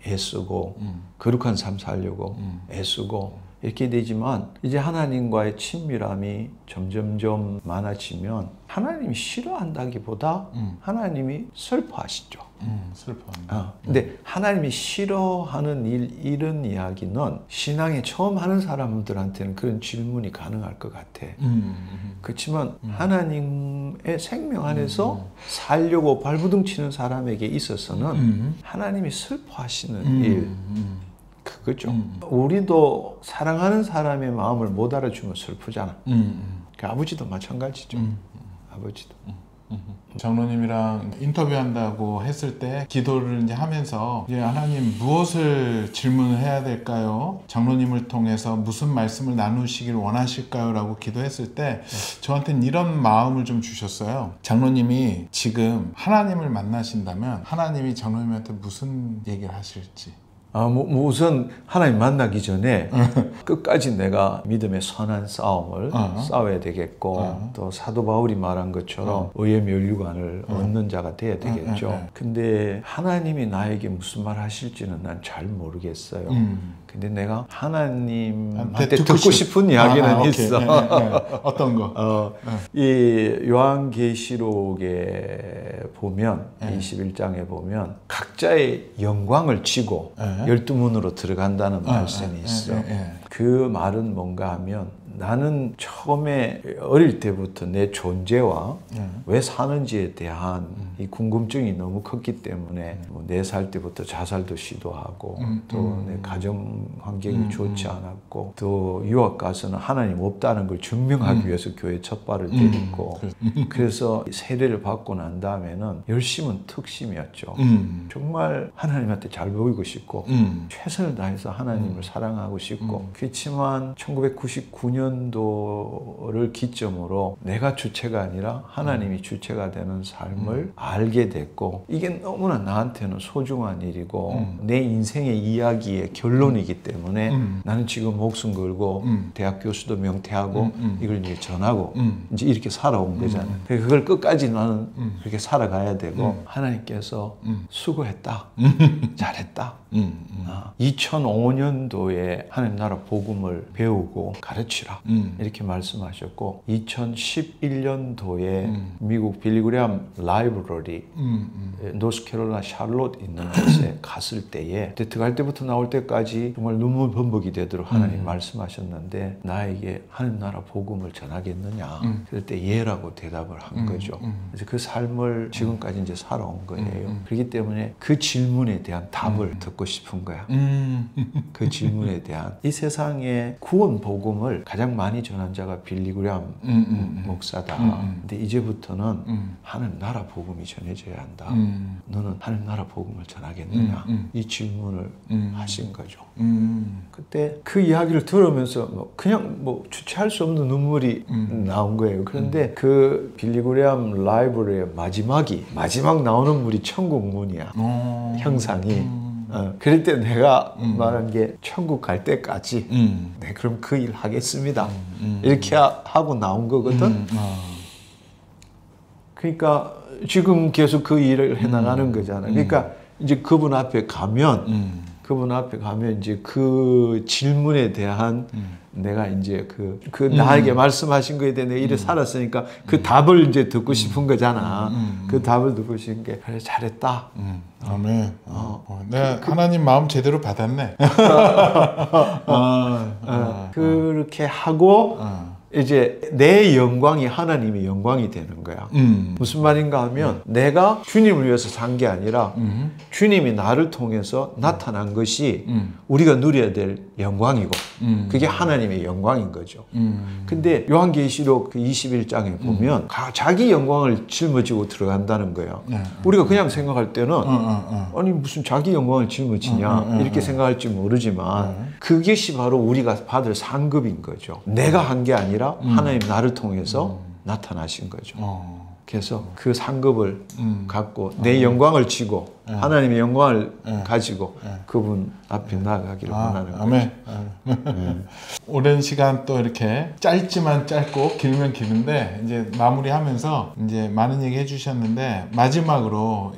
애쓰고 거룩한 삶 살려고 애쓰고 이렇게 되지만 이제 하나님과의 친밀함이 점점점 많아지면 하나님이 싫어한다기보다 하나님이 슬퍼하시죠. 슬퍼합니다. 근데 하나님이 싫어하는 이런 이야기는 신앙에 처음 하는 사람들한테는 그런 질문이 가능할 것 같아. 그렇지만 하나님의 생명 안에서 살려고 발부둥 치는 사람에게 있어서는 하나님이 슬퍼하시는 일 그거죠. 우리도 사랑하는 사람의 마음을 못 알아주면 슬프잖아. 그 아버지도 마찬가지죠. 아버지도. 장로님이랑 인터뷰한다고 했을 때 기도를 이제 하면서 이제 하나님 무엇을 질문을 해야 될까요? 장로님을 통해서 무슨 말씀을 나누시길 원하실까요? 라고 기도했을 때 저한테는 이런 마음을 좀 주셨어요. 장로님이 지금 하나님을 만나신다면 하나님이 장로님한테 무슨 얘기를 하실지. 우선 하나님 만나기 전에 끝까지 내가 믿음의 선한 싸움을 싸워야 되겠고 또 사도 바울이 말한 것처럼 의의 면류관을 얻는 자가 돼야 되겠죠. 근데 하나님이 나에게 무슨 말 하실지는 난 잘 모르겠어요. 근데 내가 하나님한테 듣고 싶은 이야기는 있어. 어떤 거? 이 요한계시록에 보면 21장에 보면 각자의 영광을 지고 12문으로 들어간다는 말씀이 있어. 그 말은 뭔가 하면 나는 처음에 어릴 때부터 내 존재와 왜 사는지에 대한 이 궁금증이 너무 컸기 때문에 뭐 4살 때부터 자살도 시도하고 또 내 가정 환경이 좋지 않았고 또 유학 가서는 하나님 없다는 걸 증명하기 위해서 교회 첫 발을 디딛고 그래서 세례를 받고 난 다음에는 열심은 특심이었죠. 정말 하나님한테 잘 보이고 싶고 최선을 다해서 하나님을 사랑하고 싶고 그렇지만 1999년도를 기점으로 내가 주체가 아니라 하나님이 주체가 되는 삶을 알게 됐고 이게 너무나 나한테는 소중한 일이고 내 인생의 이야기의 결론이기 때문에 나는 지금 목숨 걸고 대학 교수도 명퇴하고 이걸 이제 전하고 이제 이렇게 살아온 거잖아요. 그걸 끝까지 나는 그렇게 살아가야 되고 하나님께서 수고했다. 잘했다. 2005년도에 하나님 나라 복음을 배우고 가르치라. 가르치라. 이렇게 말씀하셨고 2011년도에 미국 빌리그램 라이브러리 노스캐롤라이나 샬롯 있는 곳에 갔을 때에 들어갈 때부터 나올 때까지 정말 눈물 범벅이 되도록 하나님 말씀하셨는데 나에게 하나님 나라 복음을 전하겠느냐 그럴 때 예라고 대답을 한 거죠. 그래서 그 삶을 지금까지 이제 살아온 거예요. 그렇기 때문에 그 질문에 대한 답을 듣고 싶은 거야. 그 질문에 대한 이 세상에 구원 복음을 가장 많이 전한 자가 빌리그램 목사다. 근데 이제부터는 하나님 나라 복음이 전해져야 한다. 너는 하나님 나라 복음을 전하겠느냐? 이 질문을 하신 거죠. 그때 그 이야기를 들으면서 그냥 주체할 수 없는 눈물이 나온 거예요. 그런데 그 빌리그램 라이브러리의 마지막 나오는 물이 천국 문이야. 형상이. 그럴 때 내가 말한 게 천국 갈 때까지 네, 그럼 그 일 하겠습니다. 이렇게 하고 나온 거거든. 그러니까 지금 계속 그 일을 해나가는 거잖아. 그러니까 이제 그분 앞에 가면 이제 그 질문에 대한 내가 이제 그 나에게 말씀하신 거에 대해 내가 이래 살았으니까 그 답을 이제 듣고 싶은 거잖아. 그 답을 듣고 싶은 게 그래 잘했다. 아멘. 내가 하나님 마음 제대로 받았네. 그렇게 하고 이제 내 영광이 하나님의 영광이 되는 거야. 무슨 말인가 하면 내가 주님을 위해서 산 게 아니라 주님이 나를 통해서 나타난 것이 우리가 누려야 될 영광이고 그게 하나님의 영광인 거죠. 근데 요한계시록 그 21장에 보면 자기 영광을 짊어지고 들어간다는 거예요. 우리가 그냥 생각할 때는 아니 무슨 자기 영광을 짊어지냐 이렇게 생각할지 모르지만 그것이 바로 우리가 받을 상급인 거죠. 내가 한 게 아니라 하나님 나를 통해서 나타나신 거죠. 그래서 그 상급을 갖고 내 영광을 지고 하나님의 영광을 가지고 그분 앞에 나아가기를 원하는 거죠. 아멘. 오랜 시간 또 이렇게 짧지만 짧고 길면 기는데 이제 마무리하면서 이제 많은 얘기 해주셨는데 마지막으로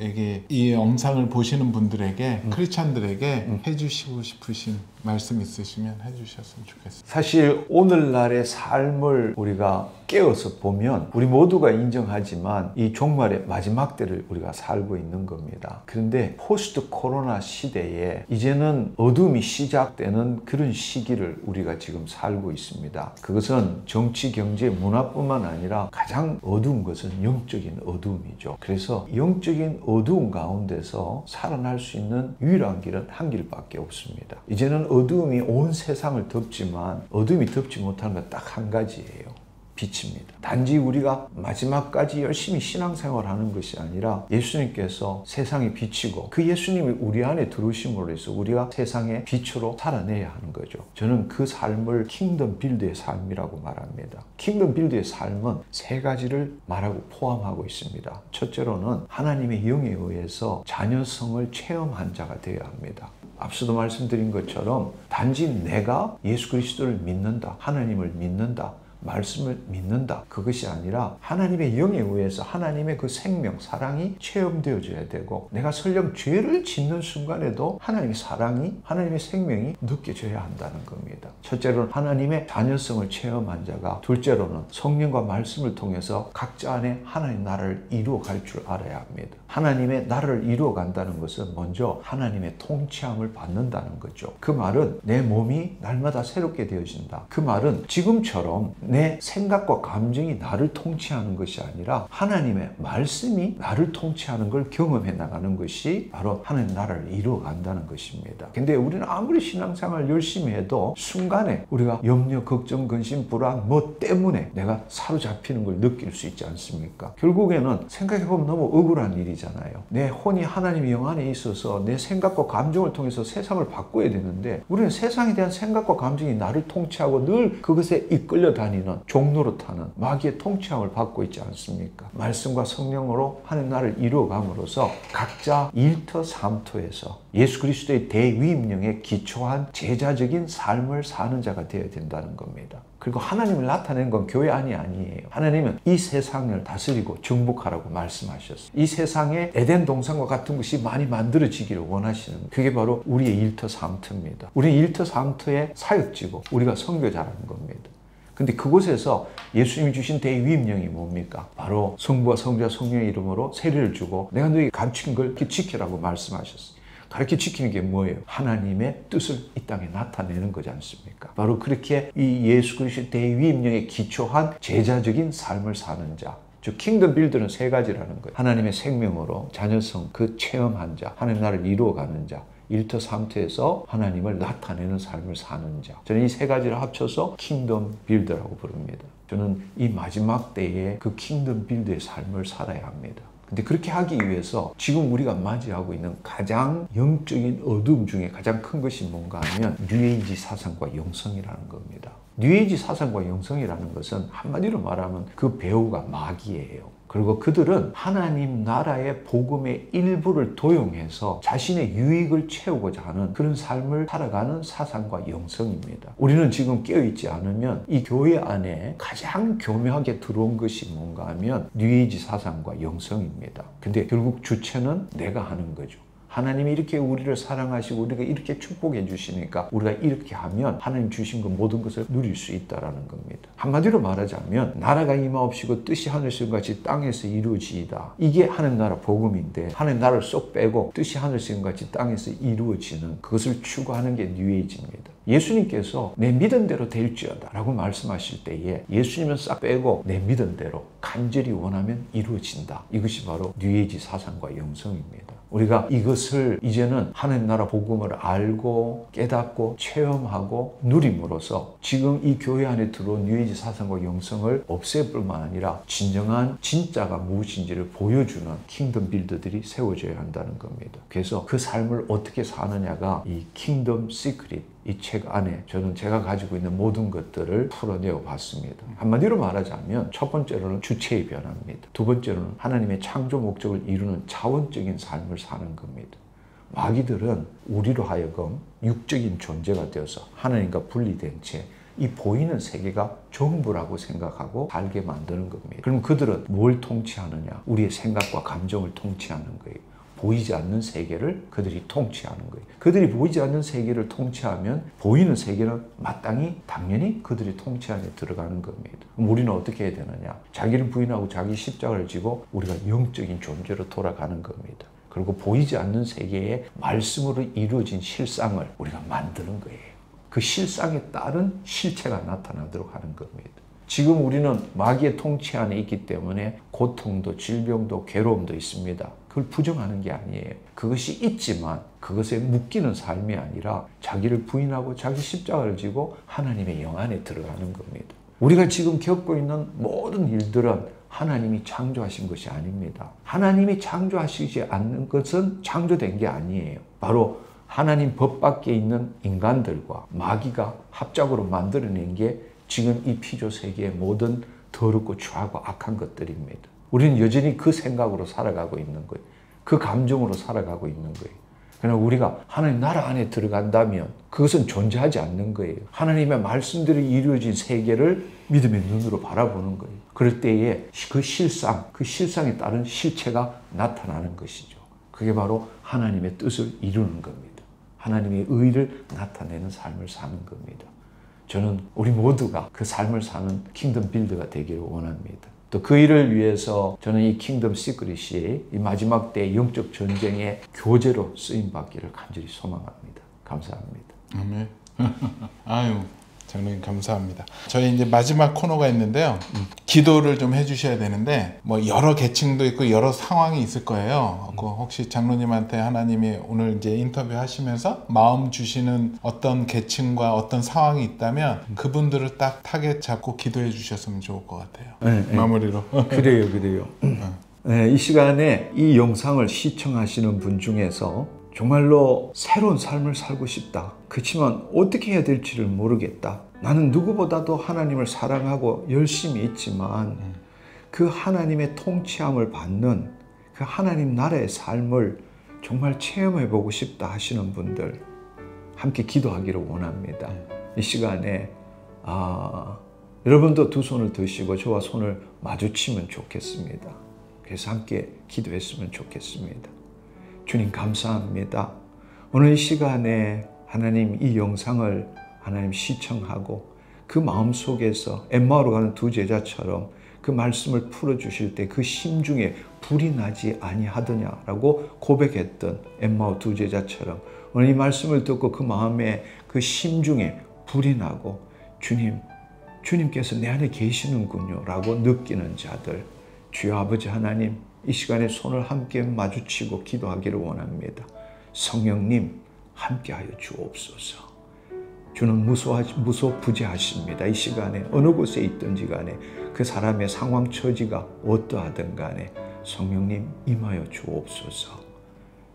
이 영상을 보시는 분들에게 크리스찬들에게 해주시고 싶으신 말씀 있으시면 해주셨으면 좋겠습니다. 사실 오늘날의 삶을 우리가 깨어서 보면 우리 모두가 인정하지만 이 종말의 마지막 때를 우리가 살고 있는 겁니다. 그런데 포스트 코로나 시대에 이제는 어둠이 시작되는 그런 시기를 우리가 지금 살고 있습니다. 그것은 정치, 경제, 문화뿐만 아니라 가장 어두운 것은 영적인 어두움이죠. 그래서 영적인 어두움 가운데서 살아날 수 있는 유일한 길은 한 길밖에 없습니다. 이제는 어두움이 온 세상을 덮지만 어둠이 덮지 못하는 건 딱 한 가지예요. 빛입니다. 단지 우리가 마지막까지 열심히 신앙생활하는 것이 아니라 예수님께서 세상에 비치고 그 예수님이 우리 안에 들어오심으로 해서 우리가 세상의 빛으로 살아내야 하는 거죠. 저는 그 삶을 킹덤 빌드의 삶이라고 말합니다. 킹덤 빌드의 삶은 세 가지를 말하고 포함하고 있습니다. 첫째로는 하나님의 영에 의해서 자녀성을 체험한 자가 되어야 합니다. 앞서도 말씀드린 것처럼 단지 내가 예수 그리스도를 믿는다, 하나님을 믿는다, 말씀을 믿는다, 그것이 아니라 하나님의 영에 의해서 하나님의 그 생명, 사랑이 체험되어져야 되고 내가 설령 죄를 짓는 순간에도 하나님의 사랑이, 하나님의 생명이 느껴져야 한다는 겁니다. 첫째로는 하나님의 자녀성을 체험한 자가, 둘째로는 성령과 말씀을 통해서 각자 안에 하나님 나라를 이루어갈 줄 알아야 합니다. 하나님의 나라를 이루어간다는 것은 먼저 하나님의 통치함을 받는다는 거죠. 그 말은 내 몸이 날마다 새롭게 되어진다. 그 말은 지금처럼 내 생각과 감정이 나를 통치하는 것이 아니라 하나님의 말씀이 나를 통치하는 걸 경험해 나가는 것이 바로 하나님 나라를 이루어간다는 것입니다. 근데 우리는 아무리 신앙생활 열심히 해도 순간에 우리가 염려, 걱정, 근심, 불안 뭐 때문에 내가 사로잡히는 걸 느낄 수 있지 않습니까? 결국에는 생각해보면 너무 억울한 일이잖아요. 내 혼이 하나님의 영 안에 있어서 내 생각과 감정을 통해서 세상을 바꿔야 되는데 우리는 세상에 대한 생각과 감정이 나를 통치하고 늘 그것에 이끌려 다니는 종로로 타는 마귀의 통치함을 받고 있지 않습니까? 말씀과 성령으로 하나님 나라를 이루어감으로써 각자 일터삼터에서 예수 그리스도의 대위임령에 기초한 제자적인 삶을 사는 자가 되어야 된다는 겁니다. 그리고 하나님을 나타내는 건 교회 안이 아니에요. 하나님은 이 세상을 다스리고 정복하라고 말씀하셨어요. 이 세상에 에덴 동산과 같은 것이 많이 만들어지기를 원하시는, 그게 바로 우리의 일터삼터입니다. 우리는 일터삼터의 사역지고 우리가 선교자라는 겁니다. 근데 그곳에서 예수님이 주신 대위임령이 뭡니까? 바로 성부와 성자와 성령의 이름으로 세례를 주고 내가 너에게 가르친 걸 이렇게 지키라고 말씀하셨어요. 가르쳐 지키는 게 뭐예요? 하나님의 뜻을 이 땅에 나타내는 거지 않습니까? 바로 그렇게 이 예수 그리스도의 대위임령에 기초한 제자적인 삶을 사는 자, 즉 킹덤 빌드는 세 가지라는 거예요. 하나님의 생명으로 자녀성 그 체험한 자, 하나님 나라를 이루어가는 자, 일터 삼터에서 하나님을 나타내는 삶을 사는 자. 저는 이 세 가지를 합쳐서 킹덤 빌더라고 부릅니다. 저는 이 마지막 때에 그 킹덤 빌드의 삶을 살아야 합니다. 근데 그렇게 하기 위해서 지금 우리가 맞이하고 있는 가장 영적인 어둠 중에 가장 큰 것이 뭔가 하면 뉴에이지 사상과 영성이라는 겁니다. 뉴에이지 사상과 영성이라는 것은 한마디로 말하면 그 배우가 마귀예요. 그리고 그들은 하나님 나라의 복음의 일부를 도용해서 자신의 유익을 채우고자 하는 그런 삶을 살아가는 사상과 영성입니다. 우리는 지금 깨어있지 않으면 이 교회 안에 가장 교묘하게 들어온 것이 뭔가 하면 뉴에이지 사상과 영성입니다. 근데 결국 주체는 내가 하는 거죠. 하나님이 이렇게 우리를 사랑하시고 우리가 이렇게 축복해 주시니까 우리가 이렇게 하면 하나님 주신 그 모든 것을 누릴 수 있다는 겁니다. 한마디로 말하자면 나라가 임하옵시고 뜻이 하늘에서 같이 땅에서 이루어지이다. 이게 하나님 나라 복음인데 하나님 나라를 쏙 빼고 뜻이 하늘에서 같이 땅에서 이루어지는 그것을 추구하는 게 뉴에이지입니다. 예수님께서 내 믿은 대로 될지어다 라고 말씀하실 때에 예수님은 싹 빼고 내 믿은 대로 간절히 원하면 이루어진다. 이것이 바로 뉴에이지 사상과 영성입니다. 우리가 이것을 이제는 하나님 나라 복음을 알고 깨닫고 체험하고 누림으로써 지금 이 교회 안에 들어온 뉴에이지 사상과 영성을 없앨 뿐만 아니라 진정한 진짜가 무엇인지를 보여주는 킹덤 빌더들이 세워져야 한다는 겁니다. 그래서 그 삶을 어떻게 사느냐가 이 킹덤 시크릿 이 책 안에 저는 제가 가지고 있는 모든 것들을 풀어내어 봤습니다. 한마디로 말하자면 첫 번째로는 주체의 변화입니다. 두 번째로는 하나님의 창조 목적을 이루는 자원적인 삶을 사는 겁니다. 마귀들은 우리로 하여금 육적인 존재가 되어서 하나님과 분리된 채 이 보이는 세계가 전부라고 생각하고 살게 만드는 겁니다. 그럼 그들은 뭘 통치하느냐? 우리의 생각과 감정을 통치하는 거예요. 보이지 않는 세계를 그들이 통치하는 거예요. 그들이 보이지 않는 세계를 통치하면 보이는 세계는 마땅히 당연히 그들이 통치 안에 들어가는 겁니다. 그럼 우리는 어떻게 해야 되느냐? 자기를 부인하고 자기 십자가를 지고 우리가 영적인 존재로 돌아가는 겁니다. 그리고 보이지 않는 세계의 말씀으로 이루어진 실상을 우리가 만드는 거예요. 그 실상에 따른 실체가 나타나도록 하는 겁니다. 지금 우리는 마귀의 통치 안에 있기 때문에 고통도 질병도 괴로움도 있습니다. 그걸 부정하는 게 아니에요. 그것이 있지만 그것에 묶이는 삶이 아니라 자기를 부인하고 자기 십자가를 지고 하나님의 영 안에 들어가는 겁니다. 우리가 지금 겪고 있는 모든 일들은 하나님이 창조하신 것이 아닙니다. 하나님이 창조하시지 않는 것은 창조된 게 아니에요. 바로 하나님 법 밖에 있는 인간들과 마귀가 합작으로 만들어낸 게 지금 이 피조 세계의 모든 더럽고 추하고 악한 것들입니다. 우리는 여전히 그 생각으로 살아가고 있는 거예요. 그 감정으로 살아가고 있는 거예요. 그러나 우리가 하나님 나라 안에 들어간다면 그것은 존재하지 않는 거예요. 하나님의 말씀들이 이루어진 세계를 믿음의 눈으로 바라보는 거예요. 그럴 때에 그 실상에 따른 실체가 나타나는 것이죠. 그게 바로 하나님의 뜻을 이루는 겁니다. 하나님의 의를 나타내는 삶을 사는 겁니다. 저는 우리 모두가 그 삶을 사는 킹덤 빌드가 되기를 원합니다. 또 그 일을 위해서 저는 이 킹덤 시크릿이 이 마지막 때 영적 전쟁의 교재로 쓰임받기를 간절히 소망합니다. 감사합니다. 아멘. 아유, 장로님 감사합니다. 저희 이제 마지막 코너가 있는데요. 기도를 좀 해주셔야 되는데 뭐 여러 계층도 있고 여러 상황이 있을 거예요. 혹시 장로님한테 하나님이 오늘 이제 인터뷰 하시면서 마음 주시는 어떤 계층과 어떤 상황이 있다면 그분들을 딱 타겟 잡고 기도해 주셨으면 좋을 것 같아요. 네, 마무리로. 그래요. 네, 이 시간에 이 영상을 시청하시는 분 중에서 정말로 새로운 삶을 살고 싶다. 그렇지만 어떻게 해야 될지를 모르겠다. 나는 누구보다도 하나님을 사랑하고 열심히 있지만 그 하나님의 통치함을 받는 그 하나님 나라의 삶을 정말 체험해보고 싶다 하시는 분들 함께 기도하기를 원합니다. 이 시간에 여러분도 두 손을 드시고 저와 손을 마주치면 좋겠습니다. 그래서 함께 기도했으면 좋겠습니다. 주님 감사합니다. 오늘 이 시간에 하나님 이 영상을 하나님 시청하고 그 마음 속에서 엠마오로 가는 두 제자처럼 그 말씀을 풀어주실 때 그 심중에 불이 나지 아니하더냐라고 고백했던 엠마오 두 제자처럼 오늘 이 말씀을 듣고 그 마음에 그 심중에 불이 나고 주님께서 내 안에 계시는군요 라고 느끼는 자들, 주여 아버지 하나님, 이 시간에 손을 함께 마주치고 기도하기를 원합니다. 성령님 함께하여 주옵소서. 주는 무소부재하십니다. 이 시간에 어느 곳에 있든지 간에 그 사람의 상황 처지가 어떠하든 간에 성령님 임하여 주옵소서.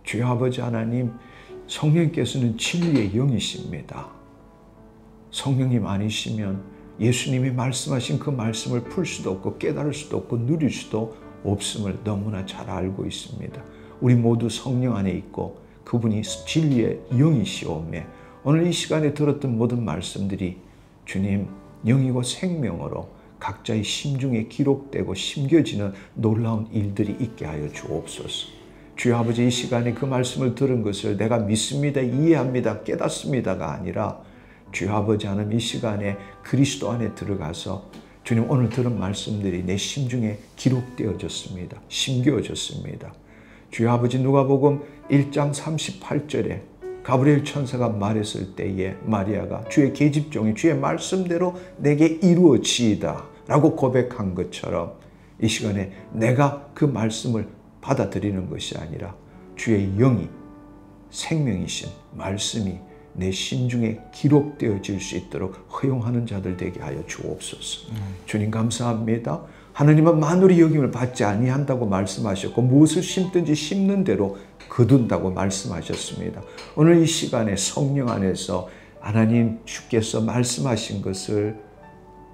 주여 아버지 하나님, 성령께서는 진리의 영이십니다. 성령님 아니시면 예수님이 말씀하신 그 말씀을 풀 수도 없고 깨달을 수도 없고 누릴 수도 없음을 너무나 잘 알고 있습니다. 우리 모두 성령 안에 있고 그분이 진리의 영이시오매 오늘 이 시간에 들었던 모든 말씀들이 주님 영이고 생명으로 각자의 심중에 기록되고 심겨지는 놀라운 일들이 있게 하여 주옵소서. 주여 아버지, 이 시간에 그 말씀을 들은 것을 내가 믿습니다, 이해합니다, 깨닫습니다가 아니라 주여 아버지 하나님, 이 시간에 그리스도 안에 들어가서 주님 오늘 들은 말씀들이 내 심중에 기록되어졌습니다. 심겨졌습니다. 주여 아버지, 누가복음 1장 38절에 가브리엘 천사가 말했을 때에 마리아가 주의 계집종이 주의 말씀대로 내게 이루어지이다 라고 고백한 것처럼 이 시간에 내가 그 말씀을 받아들이는 것이 아니라 주의 영이 생명이신 말씀이 내 심중에 기록되어질 수 있도록 허용하는 자들 되게 하여 주옵소서. 주님 감사합니다. 하나님은 만물의 여김을 받지 아니한다고 말씀하셨고 무엇을 심든지 심는 대로 거둔다고 말씀하셨습니다. 오늘 이 시간에 성령 안에서 하나님 주께서 말씀하신 것을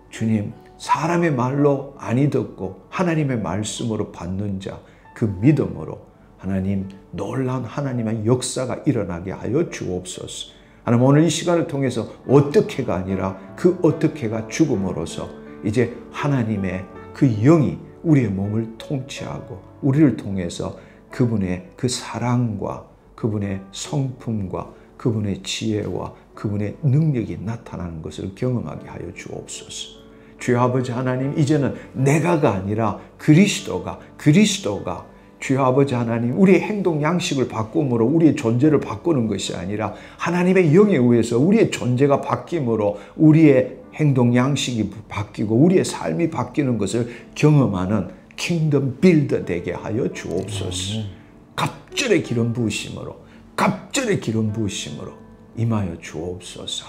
주님 사람의 말로 아니 듣고 하나님의 말씀으로 받는 자, 그 믿음으로 하나님 놀라운 하나님의 역사가 일어나게 하여 주옵소서. 하나님 오늘 이 시간을 통해서 어떻게가 아니라 그 어떻게가 죽음으로써 이제 하나님의 그 영이 우리의 몸을 통치하고 우리를 통해서 그분의 그 사랑과 그분의 성품과 그분의 지혜와 그분의 능력이 나타나는 것을 경험하게 하여 주옵소서. 주여 아버지 하나님, 이제는 내가가 아니라 그리스도가 주여 아버지 하나님, 우리의 행동 양식을 바꿈으로 우리의 존재를 바꾸는 것이 아니라 하나님의 영에 의해서 우리의 존재가 바뀜으로 우리의 행동 양식이 바뀌고 우리의 삶이 바뀌는 것을 경험하는 킹덤 빌더 되게 하여 주옵소서. 갑절의 기름 부으심으로 임하여 주옵소서.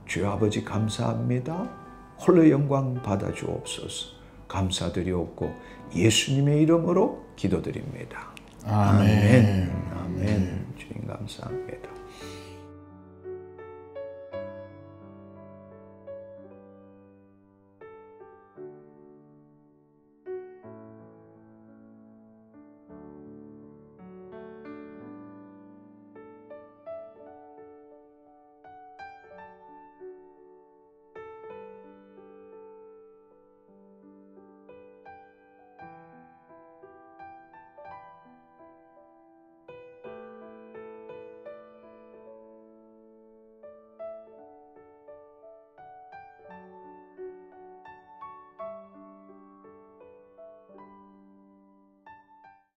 주여 아버지 감사합니다. 홀로 영광 받아 주옵소서. 감사드리옵고 예수님의 이름으로 기도드립니다. 아멘. 주님 감사합니다.